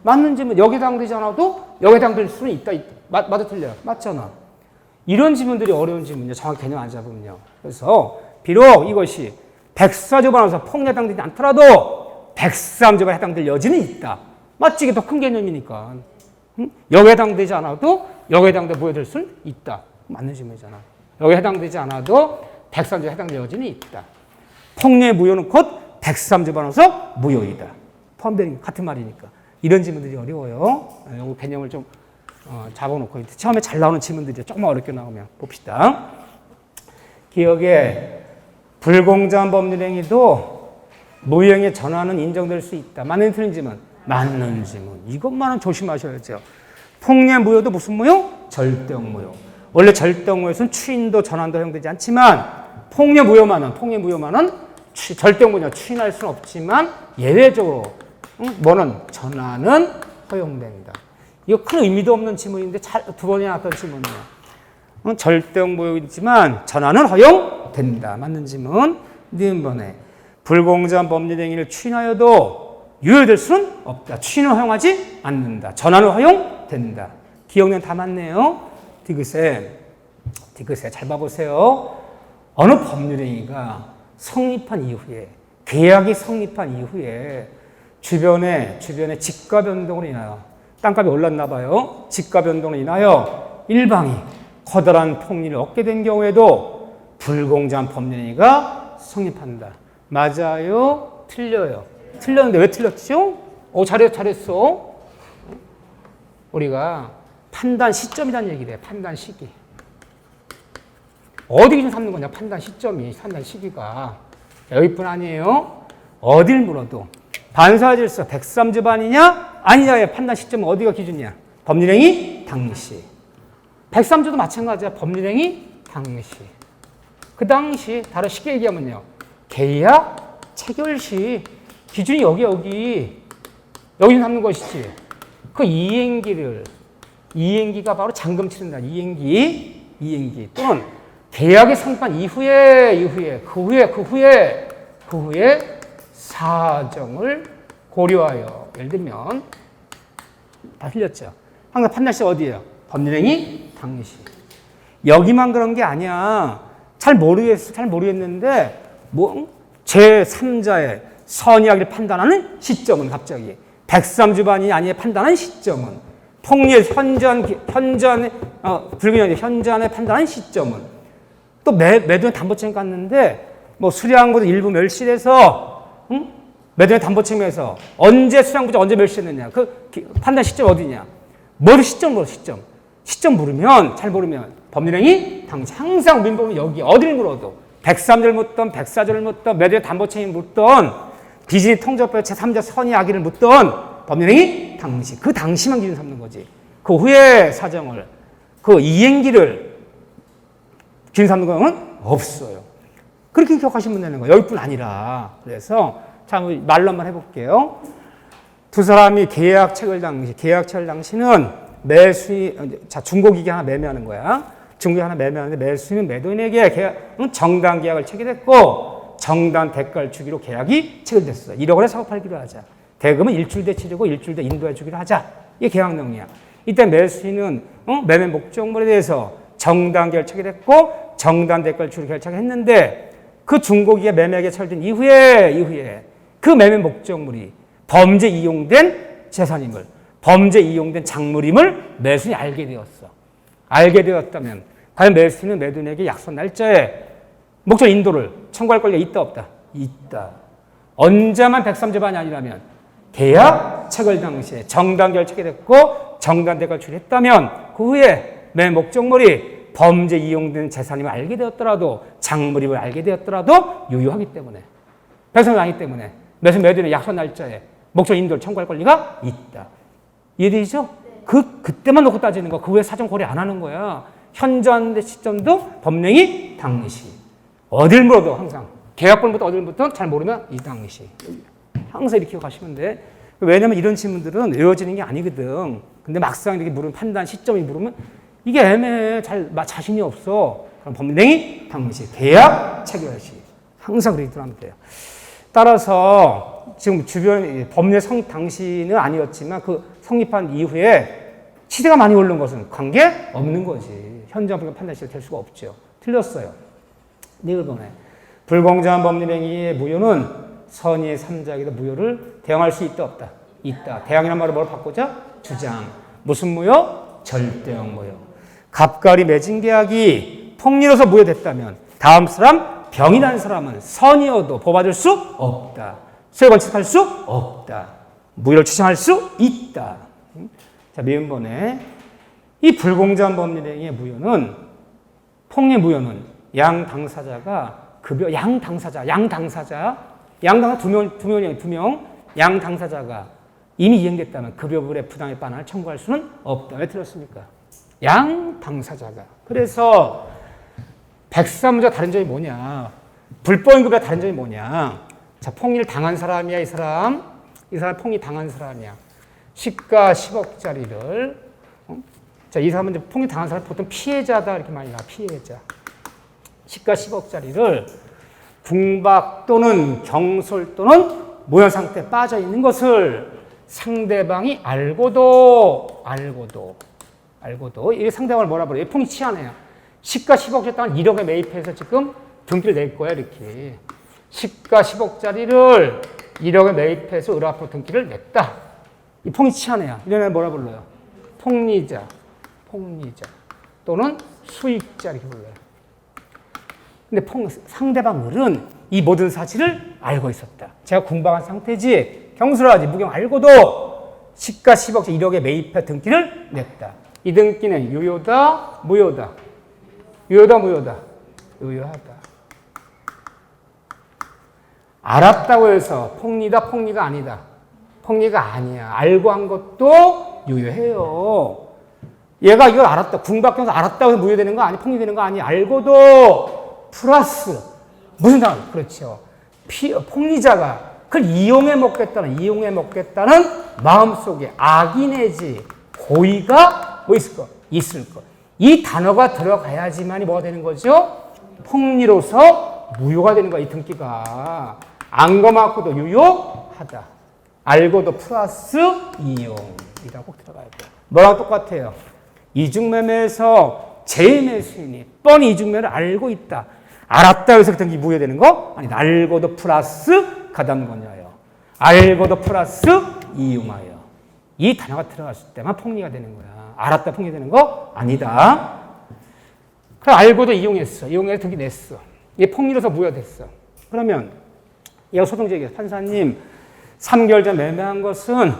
맞는 지문 여기에 해당되지 않아도 여기에 해당될 수는 있다. 맞아 틀려요. 맞잖아. 이런 지문들이 어려운 지문이에요. 정확히 개념 안 잡으면요. 그래서 비록 이것이 백사조반에서 폭력에 해당되지 않더라도 백삼조반에 해당될 여지는 있다. 맞지? 이게 더 큰 개념이니까. 응? 여기에 해당되지 않아도 여기에 해당돼 보여될 수는 있다. 맞는 지문이잖아. 여기에 해당되지 않아도 백삼조반에 해당될 여지는 있다. 폭력의 무효는 곧 백삼조반에서 무효이다. 포함되는 같은 말이니까. 이런 지문들이 어려워요. 이 개념을 좀 잡아놓고 처음에 잘 나오는 지문들이 조금 어렵게 나오면 봅시다. 기억에 불공정한 법률행위도 무효행위의 전환은 인정될 수 있다. 맞는 틀린 지문? 맞는 지문. 이것만은 조심하셔야죠. 폭력 무효도 무슨 무효? 절대적 무효. 원래 절대적 무효에서는 추인도 전환도 허용되지 않지만 폭력 무효만은 절대적 무효냐 추인할 수는 없지만 예외적으로 뭐는 전환은 허용된다. 이거 큰 의미도 없는 지문인데 두 번이나 나왔던 지문이에요. 절대적 무효이지만 전환은 허용된다. 맞는 지문. 니은번에 불공정한 법률행위를 추인하여도 유효될 수는 없다. 추인을 허용하지 않는다. 전환은 허용된다. 기억력 다 맞네요. 디귿에 잘 봐보세요. 어느 법률행위가 성립한 이후에 계약이 성립한 이후에 주변에 집가 변동으로 인하여 땅값이 올랐나 봐요. 집가 변동으로 인하여 일방이 커다란 폭리를 얻게 된 경우에도 불공정한 법률행위가 성립한다. 맞아요? 틀려요? 틀렸는데 왜 틀렸죠? 잘했어. 우리가 판단 시점이라는 얘기를 해. 판단 시기. 어디 기준 삼는 거냐? 판단 시점이, 판단 시기가. 여기뿐 아니에요. 어딜 물어도 반사질서 103조반이냐 아니냐의 판단 시점은 어디가 기준이야? 법률행위 당시. 103조도 마찬가지야. 법률행위 당시. 그 당시 다른 쉽게 얘기하면요. 계약 체결 시 기준이 여기 삼는 것이지. 그 이행기가 바로 잔금 치른다. 이행기 또는 계약이 성립한 이후에 그 후에 사정을 고려하여 예를 들면 다 틀렸죠. 항상 판단시 어디예요? 법률행위 당시. 여기만 그런 게 아니야. 잘 모르겠는데 제3자의 선의하기를 판단하는 시점은 갑자기 103주반이 아니에 판단하는 시점은 폭리의 불균형의 현저한에 판단하는 시점은 또 매도인 담보책 깠는데 수량보다 일부 멸실해서 매도인 담보책에서 언제 수량보다 언제 멸실했느냐 그 판단 시점 어디냐 시점 잘 모르면 법률행위 당시 항상 민법은 여기 어디를 물어도 103조를 묻던 104조를 묻던 매도인 담보책을 묻던 비즈니스 통제법의 제3자 선의하기를 묻던 법률행위 당시 그 당시만 기준 삼는 거지. 그 후에 사정을 그 이행기를 기준 삼는 건 없어요. 그렇게 기억하시면 되는 거예요. 여기뿐 아니라. 그래서 참 말로 한번 해볼게요. 두 사람이 계약 체결 당시는 중고기계 하나 매매하는 거야. 중고기계 하나 매매하는데 매수인은 매도인에게 정당 계약을 체결했고 정당 대가를 주기로 계약이 체결됐어. 1억 원에 사고 팔기로 하자. 대금은 일주일대 치르고 일주일대 인도해 주기로 하자. 이게 계약 내용이야. 이때 매수인은 매매 목적물에 대해서 정당 계약을 체결했고 정당 대가를 주기로 결정했는데 그 중고기계 매매가 체결된 이후에 그 매매 목적물이 범죄 이용된 재산임을 범죄 이용된 작물임을 매수인이 알게 되었어. 알게 되었다면 과연 매수인은 매도인에게 약속 날짜에 목적 인도를 청구할 권리가 있다 없다? 있다. 언제만 103조반이 아니라면 계약 체결 당시에 정당 계약을 체결했고 정당 대가를 주했다면 그 후에 매매 목적물이 범죄 이용된 재산임을 알게 되었더라도 작물임을 알게 되었더라도 유효하기 때문에 백성이 아니기 때문에 매도인의 약속 날짜에 목적 인도를 청구할 권리가 있다. 이해되시죠? 그때만 놓고 따지는 거. 그 후에 사정 고려 안 하는 거야. 현저한 시점도 법령이 당시. 어딜 물어도 항상. 계약번부터 어딜 부터 잘 모르면 이 당시. 항상 이렇게 기억하시면 돼. 왜냐면 이런 질문들은 외워지는 게 아니거든. 근데 막상 이렇게 물으면 판단 시점이 물으면 이게 애매해. 자신이 없어. 그럼 법령이 당시. 계약 체결 시. 항상 그렇게 하면 돼요. 따라서 지금 주변 법률 성립 당시는 아니었지만 그 성립한 이후에 치대가 많이 오른 것은 관계 없는 거지. 현장 판단시가 될 수가 없죠. 틀렸어요. 이걸 보네. 불공정한 법률행위의 무효는 선의의 삼자에게도 무효를 대항할 수 있다 없다. 있다. 대항이란 말을 뭘 바꾸자? 주장. 무슨 무효? 절대형 무효. 갑과리 맺은 계약이 폭리로서 무효됐다면 다음 사람 병이 난 사람은 선이어도 보호받을 수 없다. 소유 번칙할 수 없다. 무효를 추정할 수 있다. 자, 미음번에 이 불공정한 법률행위의 무효는 폭리 무효는 양 당사자가 급여 양 당사자 두 명 양 당사자가 이미 이행됐다면 급여불의 부당의 반환을 청구할 수는 없다. 왜 틀렸습니까? 양 당사자가. 그래서 103조와 다른 점이 뭐냐? 불법임금과 다른 점이 뭐냐? 자, 폭리를 당한 사람이야, 이 사람 폭리 당한 사람이야. 시가 10억짜리를. 자, 이 사람은 이제 폭리 당한 사람 보통 피해자다 이렇게 많이 나와. 피해자. 시가 10억짜리를 궁박 또는 경솔 또는 모연 상태에 빠져 있는 것을 상대방이 알고도 이 상대방을 뭐라 그래요? 폭리 취하네요. 시가 10억짜리 땅을 1억에 매입해서 지금 등기를 낼 거야, 이렇게. 시가 10억짜리를 1억에 매입해서 을 앞으로 등기를 냈다. 이 폭리 취하네요. 이런 애 뭐라 불러요? 폭리자 또는 수익자 이렇게 불러요. 근데 상대방 을은 이 모든 사실을 알고 있었다. 제가 궁박한 상태지, 경솔하지, 무경 알고도 시가 10억 1억에 매입해 등기를 냈다. 이 등기는 유효다, 무효다. 유효하다. 알았다고 해서 폭리가 아니다. 폭리가 아니야. 알고 한 것도 유효해요. 얘가 이걸 알았다. 궁박해서 알았다고 해서 무효되는 거 아니, 폭리되는 거 아니. 알고도 플러스 무슨 상황? 그렇죠. 폭리자가 그걸 이용해 먹겠다는 마음속에 악의 내지 고의가 뭐 있을 거. 이 단어가 들어가야지만이 뭐가 되는 거죠? 폭리로서 무효가 되는 거야, 이 등기가. 안 거맞고도 유효하다. 알고도 플러스 이용이라고 꼭 들어가야 돼요. 뭐랑 똑같아요? 이중매매에서 재매수인이 뻔히 이중매를 알고 있다. 알았다 해서 등기 무효되는 거? 아니, 알고도 플러스 가담권이에요. 알고도 플러스 이용하여. 이 단어가 들어갔을 때만 폭리가 되는 거야. 알았다 폭리 되는 거? 아니다. 그럼 알고도 이용해서 등기 냈어. 얘 폭리로서 무효됐어. 그러면 얘가 소송제기해서 판사님 3개월 전 매매한 것은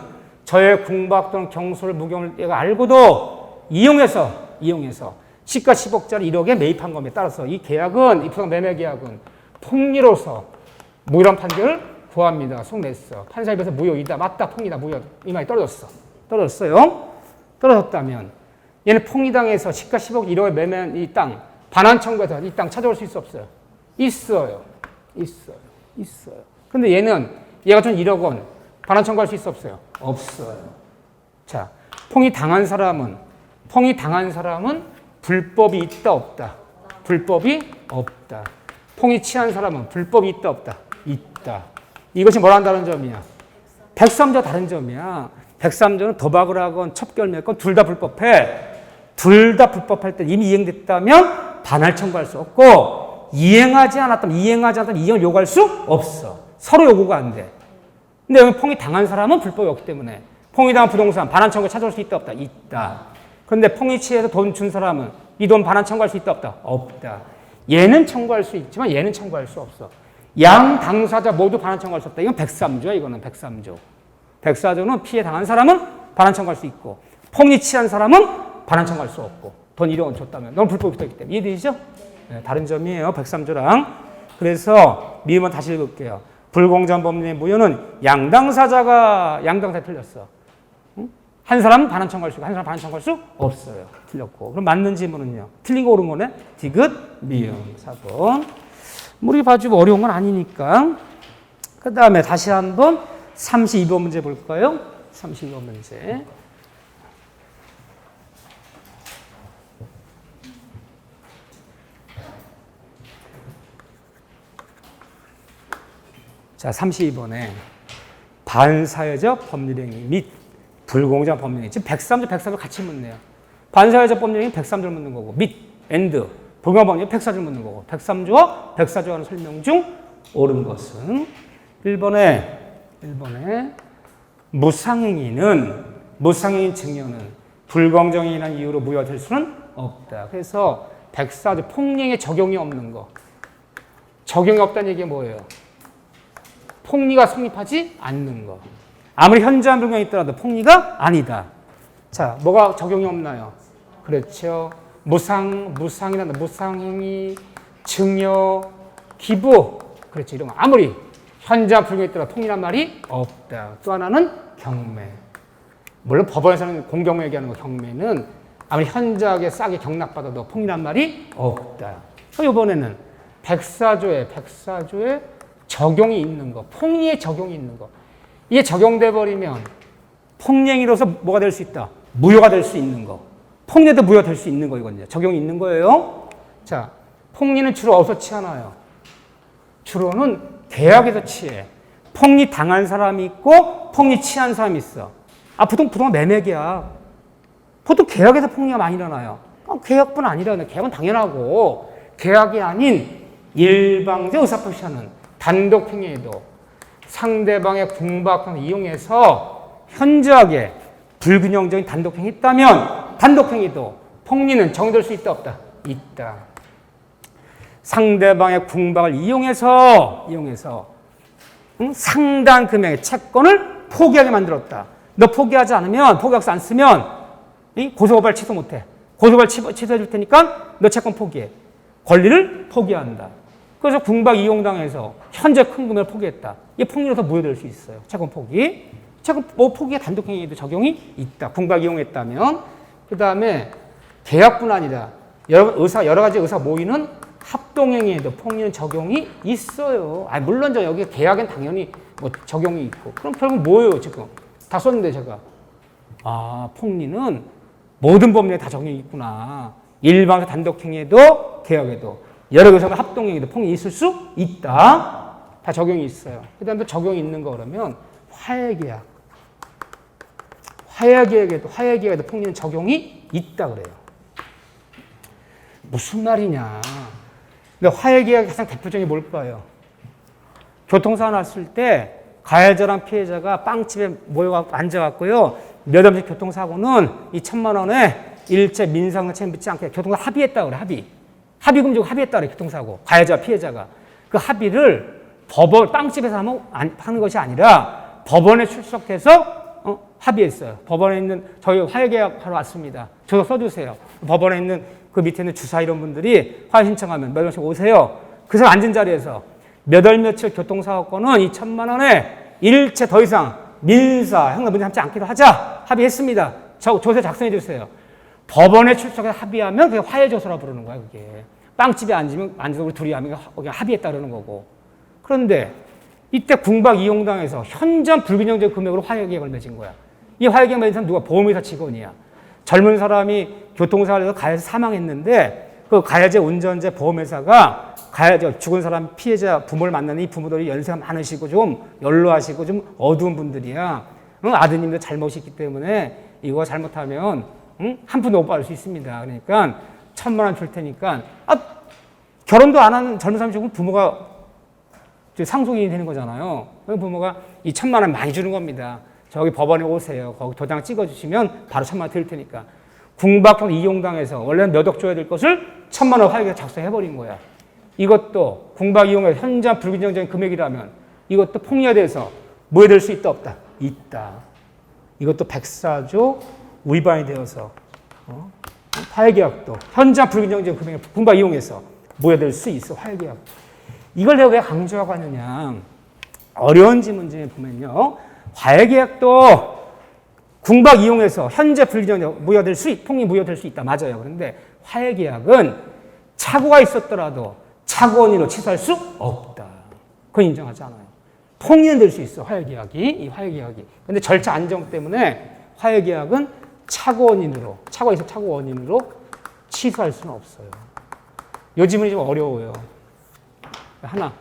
저의 궁박 또는 경솔, 무경을 얘가 알고도 이용해서 시가 10억짜리 1억에 매입한 겁니다. 따라서 이 계약은, 이 부당 매매 계약은 폭리로서 무효란 판결을 구합니다. 속 냈어. 판사 입에서 무효이다. 맞다. 폭리다. 무효. 이 말이 떨어졌어요. 떨어졌다면 얘는 폭리당해서 시가 10억 1억에 매매한 이 땅, 반환 청구해서 이 땅 찾아올 수 있어 없어요? 있어요. 근데 얘가 준 1억 원 반환 청구할 수 있어 없어요? 없어요. 자, 폭리 당한 사람은 불법이 있다 없다? 불법이 없다. 폭리 취한 사람은 불법이 있다 없다? 있다. 이것이 뭐라는 다른 점이야? 103조와 다른 점이야. 103조는 도박을 하건 첩결을 했건 둘 다 불법해. 둘 다 불법할 때 이미 이행됐다면 반할 청구할 수 없고, 이행하지 않았다면 이행을 요구할 수 없어. 서로 요구가 안 돼. 근데 여기 폭리 당한 사람은 불법이 없기 때문에 폭리 당한 부동산 반환 청구 찾아올 수 있다 없다? 있다. 그런데 폭리 취해서 돈 준 사람은 이 돈 반환 청구할 수 있다 없다? 없다. 얘는 청구할 수 있지만 얘는 청구할 수 없어. 양 당사자 모두 반환 청구할 수 없다. 이건 103조야. 이거는 103조. 104조는 피해 당한 사람은 반환 청구할 수 있고, 폭리 취한 사람은 반환 청구할 수 없고, 돈 1억 원 줬다면 넌 불법이 있기 때문에. 이해되시죠? 네, 다른 점이에요. 103조랑. 그래서 미음은 다시 읽을게요. 불공정한 법률의 무효는 양당사자 틀렸어. 응? 한 사람은 반환 청구할 수 있고 한 사람은 반환 청구할 수 없어요. 틀렸고. 그럼 맞는 질문은요. 틀린 거 옳은 거네. 디귿, 미음, 4번. 우리 봐주고 어려운 건 아니니까. 그 다음에 다시 한번 32번 문제 볼까요? 32번 문제. 자, 32번에 반사회적 법률행위 및 불공정한 법률행위. 지금 103조 같이 묻네요. 반사회적 법률행위 103조를 묻는 거고, 및, and, 불공정한 법률행위 104조를 묻는 거고, 103조와 104조 하는 설명 중 옳은 것은 1번에 무상행위 증여는 불공정행위라는 이유로 무효될 수는 없다. 그래서 104조 폭행에 적용이 없는 거. 적용이 없다는 얘기가 뭐예요? 폭리가 성립하지 않는 거. 아무리 현저한 불경이 있더라도 폭리가 아니다. 자, 뭐가 적용이 없나요? 그렇죠. 무상이란다. 무상행위, 증여, 기부. 그렇죠. 이런 거. 아무리 현저한 불경이 있더라도 폭리란 말이 없다. 또 하나는 경매. 물론 법원에서는 공경매 얘기하는 거, 경매는 아무리 현저하게 싸게 경락받아도 폭리란 말이 없다. 이번에는 104조에 적용이 있는 거, 폭리에 적용이 있는 거. 이게 적용돼 버리면 폭행위로서 뭐가 될 수 있다? 무효가 될 수 있는 거. 폭리도 무효가 될 수 있는 거, 이거든요. 적용이 있는 거예요. 자, 폭리는 주로 어디서 취하나요? 주로는 계약에서 취해. 폭리 당한 사람이 있고 폭리 취한 사람이 있어. 보통 매매계약. 보통 계약에서 폭리가 많이 일어나요. 계약뿐 아니라 계약은 당연하고 계약이 아닌 일방적 의사표시하는 단독행위에도 상대방의 궁박을 이용해서 현저하게 불균형적인 단독행위 있다면 단독행위도 폭리는 정될 수 있다 없다? 있다. 상대방의 궁박을 이용해서 상당 금액의 채권을 포기하게 만들었다. 너 포기하지 않으면, 포기하지 않으면 고소고발 취소 못해. 고소고발 취소해 줄 테니까 너 채권 포기해. 권리를 포기한다. 그래서 궁박 이용당해서 현재 큰 금액을 포기했다. 이게 폭리로서 무효될 수 있어요. 채권 포기. 채권 포기의 단독행위에도 적용이 있다. 궁박 이용했다면. 그 다음에 계약뿐 아니라 여러 가지 의사 모이는 합동행위에도 폭리는 적용이 있어요. 물론 여기 계약엔 당연히 적용이 있고. 그럼 결국 뭐예요, 지금? 다 썼는데 제가. 폭리는 모든 법률에 다 적용이 있구나. 일방적 단독행위에도 계약에도 여러 개의 합동행위도 폭리 있을 수 있다. 다 적용이 있어요. 그 다음에 적용이 있는 거 그러면 화해계약. 화해계약에도 폭리는 적용이 있다 그래요. 무슨 말이냐. 근데 화해계약의 가장 대표적인 게 뭘까요? 교통사고 났을 때 가해자랑 피해자가 빵집에 모여 앉아갖고요. 몇 없이 교통사고는 이 1,000만 원에 일체 민사상 책임 묻지 않게 교통사고 합의했다 그래. 합의금 주고 합의했다 그래. 교통사고 가해자 피해자가 그 합의를 빵집에서 하는 것이 아니라 법원에 출석해서 합의했어요. 법원에 있는 저희 화해계약하러 왔습니다. 저도 써주세요. 법원에 있는 그 밑에 있는 주사 이런 분들이 화해 신청하면 몇 원씩 오세요. 그 사람 앉은 자리에서 몇 월 며칠 교통사고권은 이 1,000만 원에 일체 더 이상 민사, 형사 문제 삼지 않기로 하자. 합의했습니다. 조서 작성해 주세요. 법원에 출석해서 합의하면 그게 화해조서라 부르는 거야, 그게. 빵집에 앉아서 우리 둘이 하면 그냥 합의했다 그러는 거고. 그런데 이때 궁박 이용당해서 현저한 불균형적 금액으로 화해계약을 맺은 거야. 이 화해계약 맺은 사람 누가? 보험회사 직원이야. 젊은 사람이 교통사고에서 가해자 사망했는데 그 가해자 운전자 보험회사가 가해자 죽은 사람 피해자 부모를 만나는 이 부모들이 연세가 많으시고 좀 연로하시고 좀 어두운 분들이야. 아드님도 잘못이 있기 때문에 이거 잘못하면 한 푼도 못 받을 수 있습니다. 그러니까 1,000만 원 줄 테니까 결혼도 안 하는 젊은 사람이 죽으면 부모가 상속인이 되는 거잖아요. 부모가 이 1,000만 원 많이 주는 겁니다. 저기 법원에 오세요. 거기 도장 찍어주시면 바로 1,000만 원 드릴 테니까. 궁박형 이용당해서 원래는 몇 억 줘야 될 것을 1,000만 원 화해계약 작성해버린 거야. 이것도 궁박 이용의 현저한 불균형적인 금액이라면 이것도 폭리화돼서 무효될 수 있다 없다? 있다. 이것도 104조 위반이 되어서 화해계약도 현저한 불균형적인 금액을 궁박 이용해서 무효될 수 있어. 화해계약. 이걸 내가 왜 강조하고 하느냐. 어려운 문제 보면요. 화해계약도 궁박 이용해서 현재 불균형 폭리 무효될 수 있다. 맞아요. 그런데 화해계약은 착오가 있었더라도 착오 원인으로 취소할 수 없다. 그건 인정하지 않아요. 폭리는 될 수 있어. 이 화해계약이. 그런데 절차 안정 때문에 화해계약은 착오가 있어 착오 원인으로 취소할 수는 없어요. 요 지문이 좀 어려워요. 하나,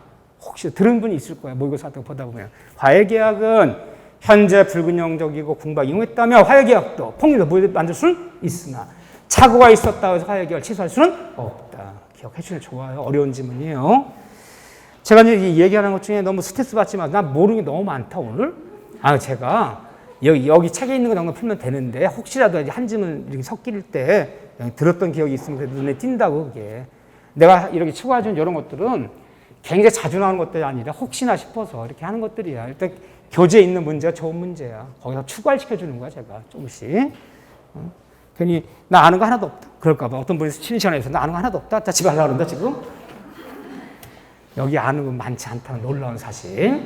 혹시 들은 분이 있을 거야. 모의고사 같은 거 보다 보면. 화해계약은 현재 불균형적이고 공부가 이용했다면 화해계약도 폭력으로 만들 수는 있으나 착오가 있었다고 해서 화해계약을 취소할 수는 없다. 기억해 주시면 좋아요. 어려운 질문이에요. 제가 이제 얘기하는 것 중에 너무 스트레스 받지만 난 모르는 게 너무 많다 오늘. 제가 여기 책에 있는 거 정도 풀면 되는데 혹시라도 한 질문 이렇게 섞일 때 들었던 기억이 있으면 그래도 눈에 띈다고 그게. 내가 이렇게 추가해준 이런 것들은 굉장히 자주 나오는 것들이 아니라 혹시나 싶어서 이렇게 하는 것들이야. 일단 교재에 있는 문제가 좋은 문제야. 거기서 추가를 시켜주는 거야 제가 조금씩. 괜히 나 아는 거 하나도 없다. 그럴까 봐. 어떤 분이 시간에서 나 아는 거 하나도 없다. 나 집에 가려고 그런다 지금. 여기 아는 건 많지 않다는 놀라운 사실.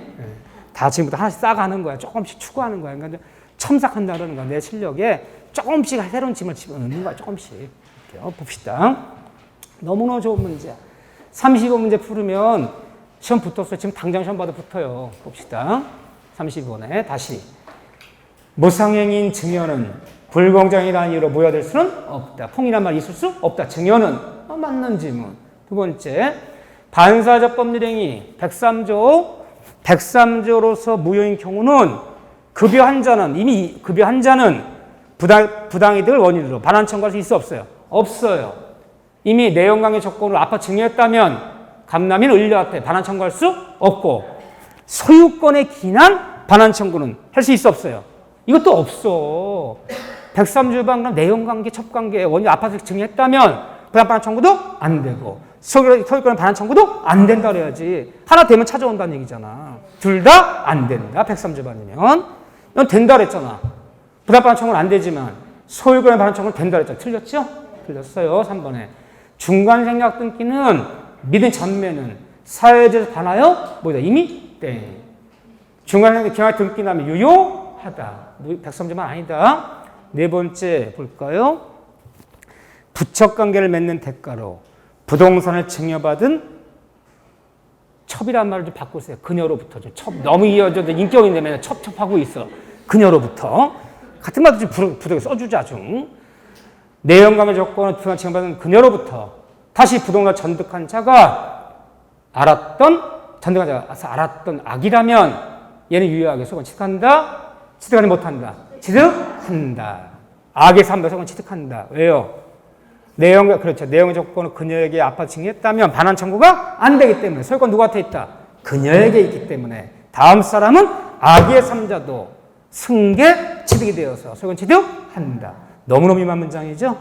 다 지금부터 하나씩 쌓아가는 거야. 조금씩 추구하는 거야. 그러니까 첨삭한다 그러는 거야. 내 실력에 조금씩 새로운 짐을 집어넣는 거야. 조금씩. 이렇게 봅시다. 너무너무 좋은 문제야. 35문제 풀으면 시험 붙었어요. 지금 당장 시험 봐도 붙어요. 봅시다. 35번에 다시. 무상행인 증여는 불공정이라는 이유로 무효될 수는 없다. 통이란 말 있을 수 없다. 증여는 맞는 질문. 두 번째. 반사적 법률행위 103조로서 무효인 경우는 급여 환자는 이미 급여 환자는 부당이득을 원인으로 반환 청구할 수 있어 없어요? 없어요. 이미 내용강의 조건으로 아파 증여했다면 감남인 을료한테 반환 청구할 수 없고 소유권에 기인한 반환 청구는 할 수 있어 없어요? 이것도 없어. 103조 방금 내용관계, 첩관계 원인 아파서 증여했다면 부당반환 청구도 안 되고 소유권의 반환 청구도 안 된다 그래야지. 하나 되면 찾아온다는 얘기잖아. 둘 다 안 된다. 103조 반이면. 이건 된다 그랬잖아. 부당반환 청구는 안 되지만 소유권의 반환 청구는 된다 그랬잖아. 틀렸죠? 틀렸어요. 3번에. 중간생략 등기는 믿은 전매는 사회에서 반하여 뭐다? 이미 땡. 중간생략 기한에 등기 나면 유효하다. 103조만 아니다. 네 번째 볼까요? 부척관계를 맺는 대가로 부동산을 증여받은 첩이란 말을 좀 바꾸세요. 그녀로부터 좀 첩 너무 이어져도 인격인데 맨날 첩하고 있어. 그녀로부터 같은 말도 좀 부득이 써주자 좀. 내연감의 조건을 부동산 증여받은 그녀로부터 다시 부동산 전득한 자가 전득한 자가 알았던 악이라면 얘는 유효하게 소건 취득한다. 취득하지 못한다. 취득한다. 악의 삼배석은 취득한다. 왜요? 그렇죠. 내용의 조건은 그녀에게 아파트 증여했다면 반환 청구가 안 되기 때문에 소유권 누구한테 있다? 그녀에게 있기 때문에 다음 사람은 악의 삼자도 승계 취득이 되어서 소유권 취득한다. 너무너무 위험한 문장이죠?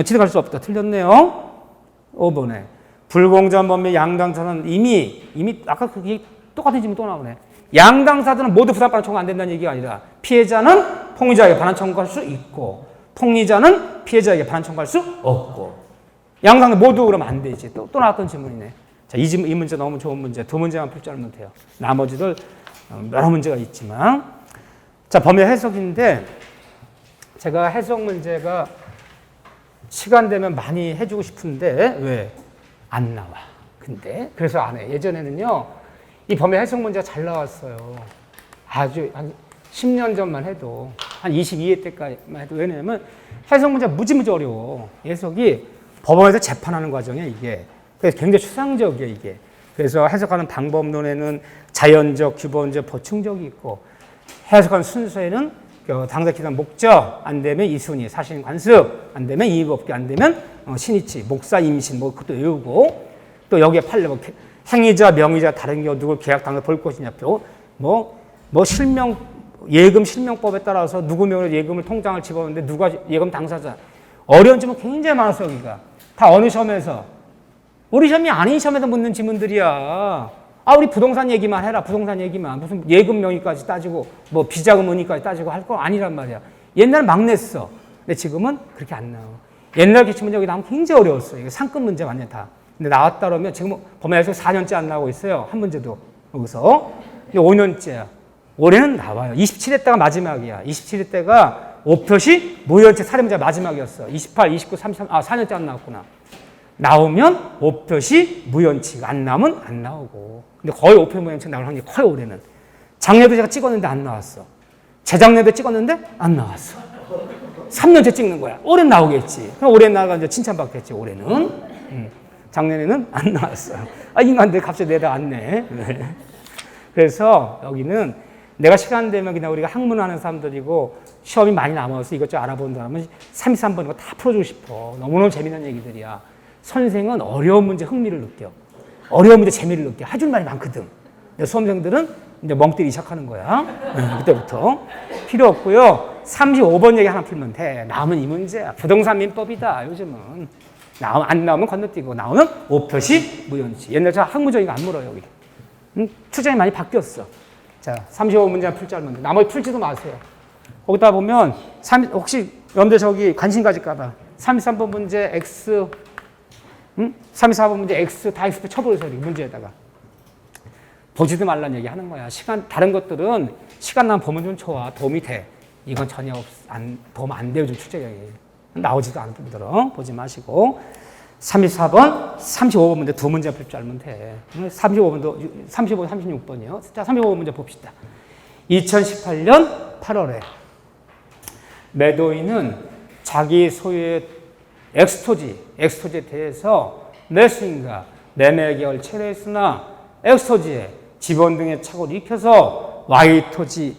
취득할 수 없다. 틀렸네요. 5번에 불공정한 법률 양당사는 이미 아까 그게 똑같은 질문 또 나오네. 양당사들은 모두 부당반환 청구 안 된다는 얘기가 아니라 피해자는 폭리자에게 반환 청구할 수 있고 폭리자는 피해자에게 반환 청구할 수 없고 양당들 모두 그러면 안 되지. 또 나왔던 질문이네. 자, 이 문제 너무 좋은 문제. 두 문제만 풀 줄 알면 돼요. 나머지들 여러 문제가 있지만 자, 법률 해석인데 제가 해석 문제가 시간 되면 많이 해주고 싶은데 왜? 안 나와. 근데 그래서 안 해. 예전에는요. 이 법률 해석 문제가 잘 나왔어요. 아주 한 10년 전만 해도 한 22회 때까지만 해도 왜냐면 해석 문제가 무지무지 어려워. 해석이 법원에서 재판하는 과정이야 이게. 그래서 굉장히 추상적이야 이게. 그래서 해석하는 방법론에는 자연적, 규범적, 보충적이 있고 해석하는 순서에는 당사 기관 목적 안 되면 이순위, 사실 관습 안 되면 이의법규 안 되면 신의치, 목사 임신 뭐 그것도 외우고 또 여기에 판례 행위자, 명의자 다른 경우 누굴 계약 당사 볼 것이냐 예금 실명법에 따라서 누구 명의로 예금을 통장을 집어넣는데 누가 예금 당사자. 어려운 질문 굉장히 많았어 여기가. 다 어느 시험에서? 우리 시험이 아닌 시험에서 묻는 질문들이야. 우리 부동산 얘기만 해라. 부동산 얘기만. 무슨 예금 명의까지 따지고 뭐 비자금 은의까지 따지고 할 거 아니란 말이야. 옛날엔 막 냈어. 근데 지금은 그렇게 안 나와. 옛날 기출문제 여기 나오면 굉장히 어려웠어. 이게 상급 문제 완전 다. 근데 나왔다 그러면 지금 법원에서 4년째 안 나오고 있어요. 한 문제도. 여기서. 5년째야. 올해는 나와요. 27회 때가 마지막이야. 27회 때가 5표시 무효연체 사례문제가 마지막이었어. 28, 29, 33, 4년째 안 나왔구나. 나오면 5표시 무효연치가 안 나오면 안 나오고. 근데 거의 5표 무효연치 나올 확률이 커요, 올해는. 작년에도 제가 찍었는데 안 나왔어. 재작년에도 찍었는데 안 나왔어. 3년째 찍는 거야. 올해는 나오겠지. 그럼 올해는 나가 이제 칭찬받겠지, 올해는. 작년에는 안 나왔어. 아, 인간들 갑자기 내려왔네. 네. 그래서 여기는 내가 시간 되면 그냥 우리가 학문하는 사람들이고 시험이 많이 남아서 이것저것 알아보는 사람은 33번 이거 다 풀어주고 싶어. 너무너무 재미난 얘기들이야. 선생은 어려운 문제 흥미를 느껴. 어려운 문제 재미를 느껴. 해줄 말이 많거든. 수험생들은 이제 멍 때리기 시작하는 거야. 그때부터. 필요 없고요. 35번 얘기 하나 풀면 돼. 나오면 이 문제야. 부동산 민법이다. 요즘은. 안 나오면 건너뛰고 나오면 5표시 무효인지. 옛날에 학문적인 거 안 물어요. 여기. 출제이 많이 바뀌었어. 자, 35문제만 풀 줄 알면 돼. 나머지 풀지도 마세요. 거기다 보면 혹시 여러분들 저기 관심 가질까 봐 33번 문제 X 34번 문제 X 다 X표 쳐버려서 문제에다가 보지도 말란 얘기 하는 거야. 다른 것들은 시간 나면 보면 좀 좋아. 도움이 돼. 이건 전혀 도움 안 돼요. 좀 출제경이. 나오지도 않은 부분들은 보지 마시고 34번, 35번 문제 두 문제 풀 줄 알면 돼. 35번도 35, 36번이요. 자, 35번 문제 봅시다. 2018년 8월에 매도인은 자기 소유의 엑스토지에 대해서 매수인과 매매 계약을 체결했으나 엑스토지에 지번 등의 착오를 일으켜서 Y토지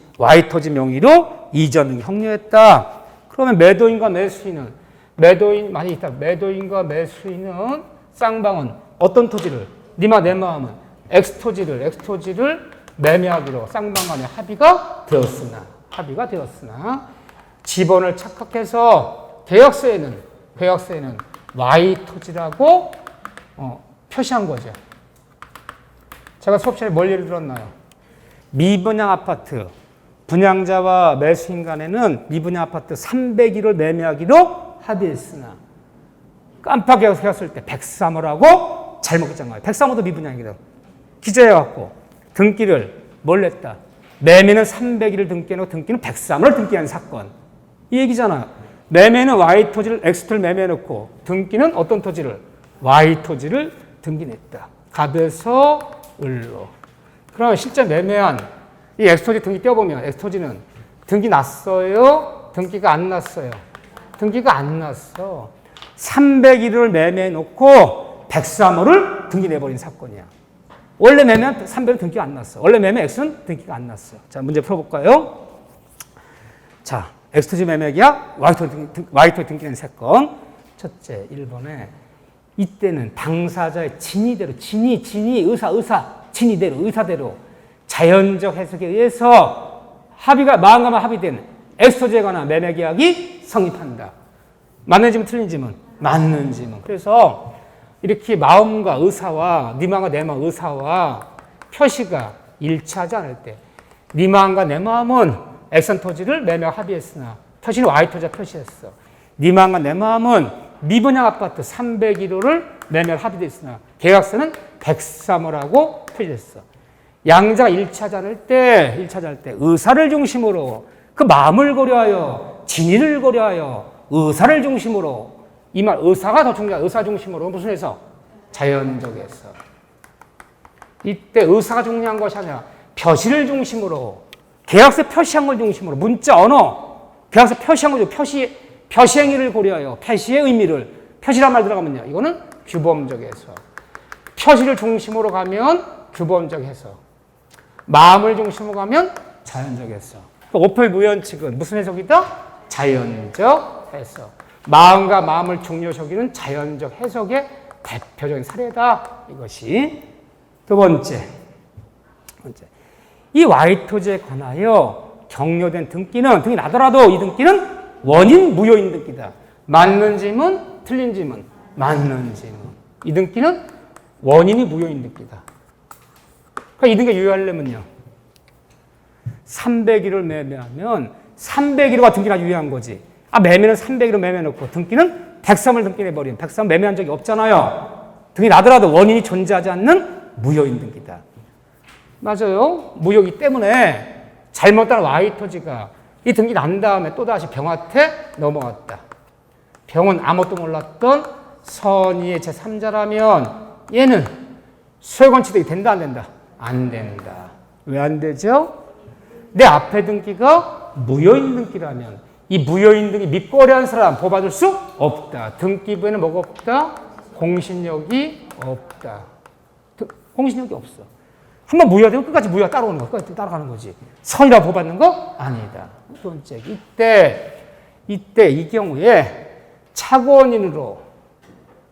명의로 이전 등 형료했다. 그러면 매도인과 매수인은 쌍방은 어떤 토지를 니마 내 마음은 엑스토지를 매매하기로 쌍방 간에 합의가 되었으나 지번을 착각해서 계약서에는 Y토지라고 표시한 거죠. 제가 수업 시간에 뭘 예를 들었나요? 미분양 아파트 분양자와 매수인 간에는 미분양 아파트 301을 매매하기로 합의했으나 깜빡 계약을 때 103을 하고 잘못 했잖아요. 거예요. 103호도 미분양이거든. 기재해갖고 등기를 뭘 냈다. 매매는 301을 등기해놓고 등기는 103을 등기한 사건. 이 얘기잖아요. 매매는 Y토지를 X토지를 매매해놓고 등기는 어떤 토지를? Y토지를 등기냈다. 갑에서 을로. 그럼 실제 매매한 이 X토지 등기 떼어보면 X토지는 등기 났어요? 등기가 안 났어요? 등기가 안 났어. 301을 매매해놓고 103호를 등기 내버린 사건이야. 원래 매매한 300은 등기가 안 났어. 원래 매매 X는 등기가 안 났어. 자, 문제 풀어볼까요? 자, X토지 매매 계약, Y토지 등기된 사건. 첫째, 1번에 이때는 당사자의 의사대로 자연적 해석에 의해서 마음과 합의된 엑스토지에 관한 매매 계약이 성립한다. 맞는 지문 틀린 지문? 맞는 지문. 그래서 이렇게 마음과 의사와 네 마음과 내 마음 의사와 표시가 일치하지 않을 때 네 마음과 내 마음은 엑선 토지를 매매 합의했으나 표시는 Y토지가 표시했어. 네 마음과 내 마음은 미분양 아파트 301호를 매매 합의됐으나 계약서는 103호라고 표시했어. 양자가 일치하지 않을 때 의사를 중심으로 그 마음을 고려하여 진의를 고려하여 의사를 중심으로 이 말 의사가 더 중요하다. 의사 중심으로 무슨 해석? 자연적 해석. 이때 의사가 중요한 것이 아니라 표시를 중심으로 계약서 표시한 걸 중심으로 문자 언어 계약서 표시한 거죠. 표시 행위를 고려하여 표시의 의미를 표시란 말 들어가면요. 이거는 규범적 해석. 표시를 중심으로 가면 규범적 해석. 마음을 중심으로 가면 자연적 해석. 오펠 무연칙은 무슨 해석이다? 자연적 해석. 마음과 마음을 중요시 여기는 자연적 해석의 대표적인 사례다. 이것이 두 번째. 이 Y토지에 관하여 격려된 등기 나더라도 이 등기는 원인 무효인 등기다. 맞는 지문, 틀린 지문. 맞는 지문. 이 등기는 원인이 무효인 등기다. 그러니까 이 등기가 유효하려면요. 301을 매매하면 301호가 등기가 유효한 거지. 매매는 301을 매매해놓고 등기는 103을 등기해버린 103 매매한 적이 없잖아요. 등기 나더라도 원인이 존재하지 않는 무효인 등기다. 맞아요. 무효이기 때문에 잘못한 Y토지가 이 등기 난 다음에 또다시 병한테 넘어갔다. 병은 아무것도 몰랐던 선의의 제3자라면 얘는 소유권 취득이 된다 안 된다? 안 된다. 왜 안 되죠? 내 앞에 등기가 무효인 등기라면 이 무효인 등기 믿고 거래한 사람 보호받을 수 없다. 등기부에는 뭐가 없다? 공신력이 없다. 공신력이 없어. 한번 무효되면 끝까지 무효가 따라오는 거, 끝까지 따라가는 거지. 선이라고 보받는 거 아니다. 두 번째, 이때 이 경우에 착오원인으로,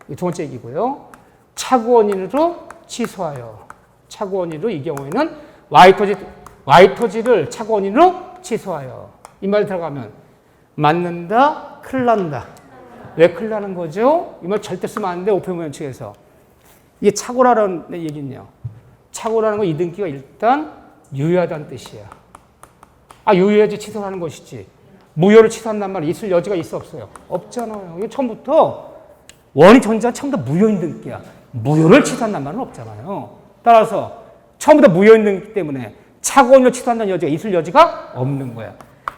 두 번째 얘기고요. 착오원인으로 취소하여. 착오원인으로 이 경우에는 Y토지를 착오원인으로 취소하여. 이 말 들어가면 맞는다, 큰일 난다. 왜 큰일 나는 거죠? 이 말 절대 쓰면 안 돼, 오페무현 측에서. 이게 착오라는 얘기는요. 착오라는 건 이등기가 일단 유효하다는 뜻이야. 유효해야지 취소하는 것이지. 무효를 취소한단 말이 있을 여지가 있어 없어요? 없잖아요. 이게 처음부터 원이 존재한 처음부터 무효인 등기야. 무효를 취소한단 말은 없잖아요. 따라서 처음부터 무효인 등기 때문에 착오를 취소한다는 여지가 있을 여지가 없는 거야.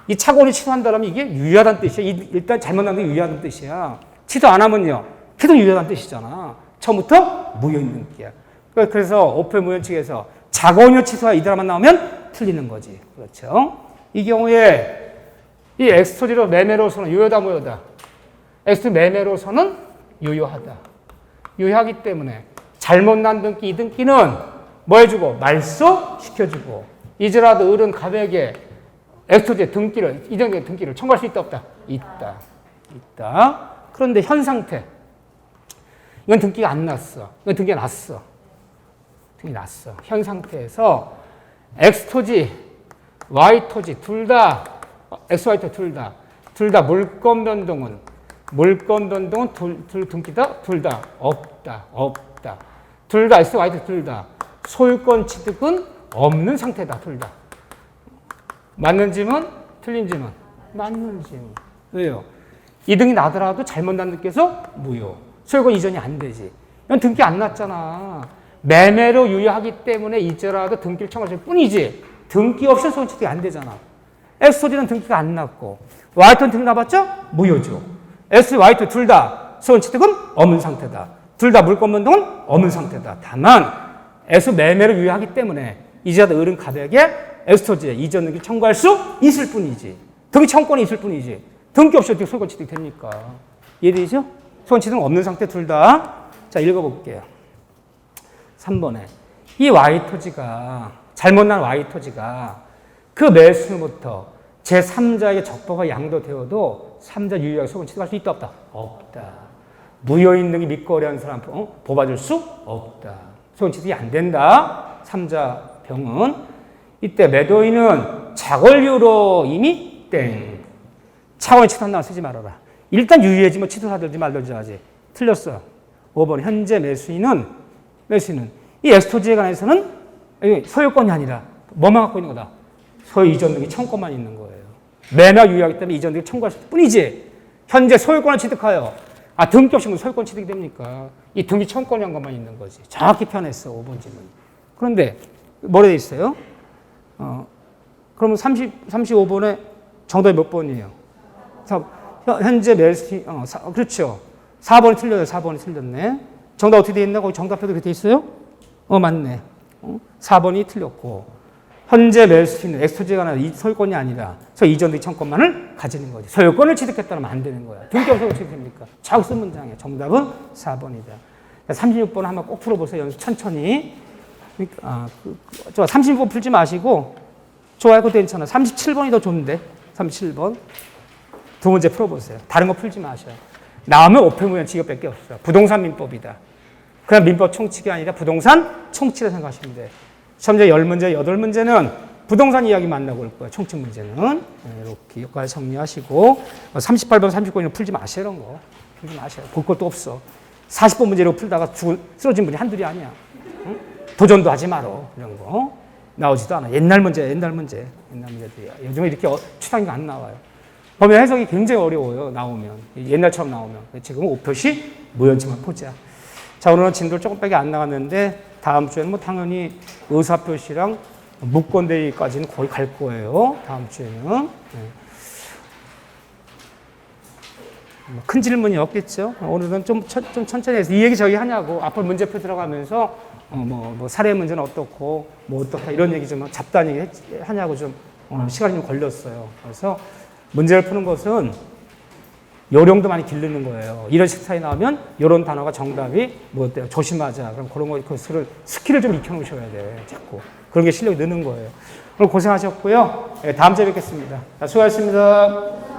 이 착오를 취소한다면 이게 유효하다는 뜻이야. 일단 잘못 나온 게 유효하다는 뜻이야. 취소 안 하면요. 계속 유효하다는 뜻이잖아. 처음부터 무효인 등기야. 그래서 오페무현 측에서 착오를 취소와 이들만 나오면 틀리는 거지. 그렇죠? 이 경우에 이 엑스토지로 매매로서는 유효하다, 무효하다? 엑스토지 매매로서는 유효하다. 유효하기 때문에 잘못 난 등기, 이 등기는 뭐 해주고? 말소시켜주고. 이제라도 을은 갑에게 엑스토지의 등기를, 이전의 등기를 청구할 수 있다, 없다? 있다. 그런데 현 상태. 이건 등기가 안 났어. 이건 등기가 났어. 등기 났어. 현 상태에서 X토지, Y토지 둘 다, X, Y토지 둘 다 물권 변동은 등기다? 둘 다 없다. 둘 다 X, Y토지 둘 다 소유권 취득은 없는 상태다. 둘 다. 맞는 질문? 틀린 질문? 맞는 질문. 왜요? 이등이 나더라도 잘못 난 등기에서 무효. 소유권 이전이 안 되지. 이건 등기 안 났잖아. 매매로 유효하기 때문에 이제라도 등기를 청구할 뿐이지. 등기 없이 소유권 취득이 안 되잖아. X토지는 등기가 안 났고 Y토지는 등기 나봤죠? 무효죠. X, Y토지 둘 다 소유권 취득은 없는 상태다. 둘 다 물권 변동은 없는 상태다. 다만 X 매매로 유효하기 때문에 이제라도 을은 갑에게 X토지에 이전 등기 청구할 수 있을 뿐이지. 등기 청구권이 있을 뿐이지. 등기 없이 어떻게 소유권 취득이 됩니까? 이해되죠? 소유권 취득은 없는 상태 둘 다. 자, 읽어볼게요. 3번에 이 Y토지가 잘못 난 Y토지가 그 매수로부터 제3자에게 적법하게 양도되어도 3자 유효하게 소유권 취득할 수 있다, 없다? 없다. 무효인 등이 믿거래한 사람 뽑아줄 수 없다. 소유권 취득이 안 된다. 3자 병은 이때 매도인은 자권료로 이미 땡. 차원이 취소한다고 쓰지 말아라. 일단 유효해지면 취소하든지 말든지 하지. 틀렸어. 5번 현재 매수인은 이 X토지에 관해서는 소유권이 아니라 뭐만 갖고 있는 거다? 소유 이전 등기 청구권만 있는 거예요. 매매 유효하기 때문에 이전 등기 청구할 뿐이지. 현재 소유권을 취득하여 등기 없이 소유권 취득이 됩니까? 이 등기 청구권이란 것만 있는 거지. 정확히 표현했어. 5번 질문. 그런데 뭐라 돼 있어요? 그러면 35번에 정답이 몇 번이에요? 현재 매수 그렇죠. 4번이 틀려요. 4번이 틀렸네. 정답 어떻게 돼 있나? 거기 정답표도 그렇게 돼 있어요? 맞네. 4번이 틀렸고 현재 매수인은 엑스토지가 아니라 소유권이 아니라 이전 등기 청구권만을 가지는 거지. 소유권을 취득했다면 안 되는 거야. 등기 없이 취득됩니까? 자꾸 쓴 문장이에요. 정답은 4번이다. 36번 한번 꼭 풀어보세요. 연습 천천히. 36번 풀지 마시고 좋아요. 그것도 괜찮아. 37번이 더 좋은데. 37번. 두 문제 풀어보세요. 다른 거 풀지 마셔요. 나오면 오페무현 직업밖에 없어요. 부동산 민법이다. 그냥 민법 총칙이 아니라 부동산 총칙을 생각하시면 돼요. 시험제 10문제, 8문제는 부동산 이야기만 나올 거예요. 총칙 문제는. 이렇게 여기까지 정리하시고 38번, 39번은 풀지 마세요. 이런 거. 풀지 마세요. 볼 것도 없어. 40번 문제로 풀다가 쓰러진 분이 한둘이 아니야. 응? 도전도 하지 마라. 이런 거. 나오지도 않아. 옛날 문제들이야. 요즘에 이렇게 추상이가 안 나와요. 보면 해석이 굉장히 어려워요. 나오면. 옛날처럼 나오면. 지금은 5표시 무연치만 보자. 자, 오늘은 진도를 조금밖에 안 나갔는데 다음 주에는 당연히 의사표시랑 무권대위까지는 거의 갈 거예요. 다음 주에는. 큰 질문이 없겠죠. 오늘은 좀 천천히 해서 이 얘기 저기 하냐고 앞으로 문제표 들어가면서 뭐 사례 문제는 어떻고 뭐 어떻다 이런 얘기 좀 잡다한 얘기 하냐고 좀 시간이 좀 걸렸어요. 그래서 문제를 푸는 것은 요령도 많이 기르는 거예요. 이런 식사에 나오면 이런 단어가 정답이 뭐 어때요? 조심하자. 그럼 그런 거, 스킬을 좀 익혀놓으셔야 돼. 자꾸. 그런 게 실력이 느는 거예요. 오늘 고생하셨고요. 다음 주에 뵙겠습니다. 수고하셨습니다.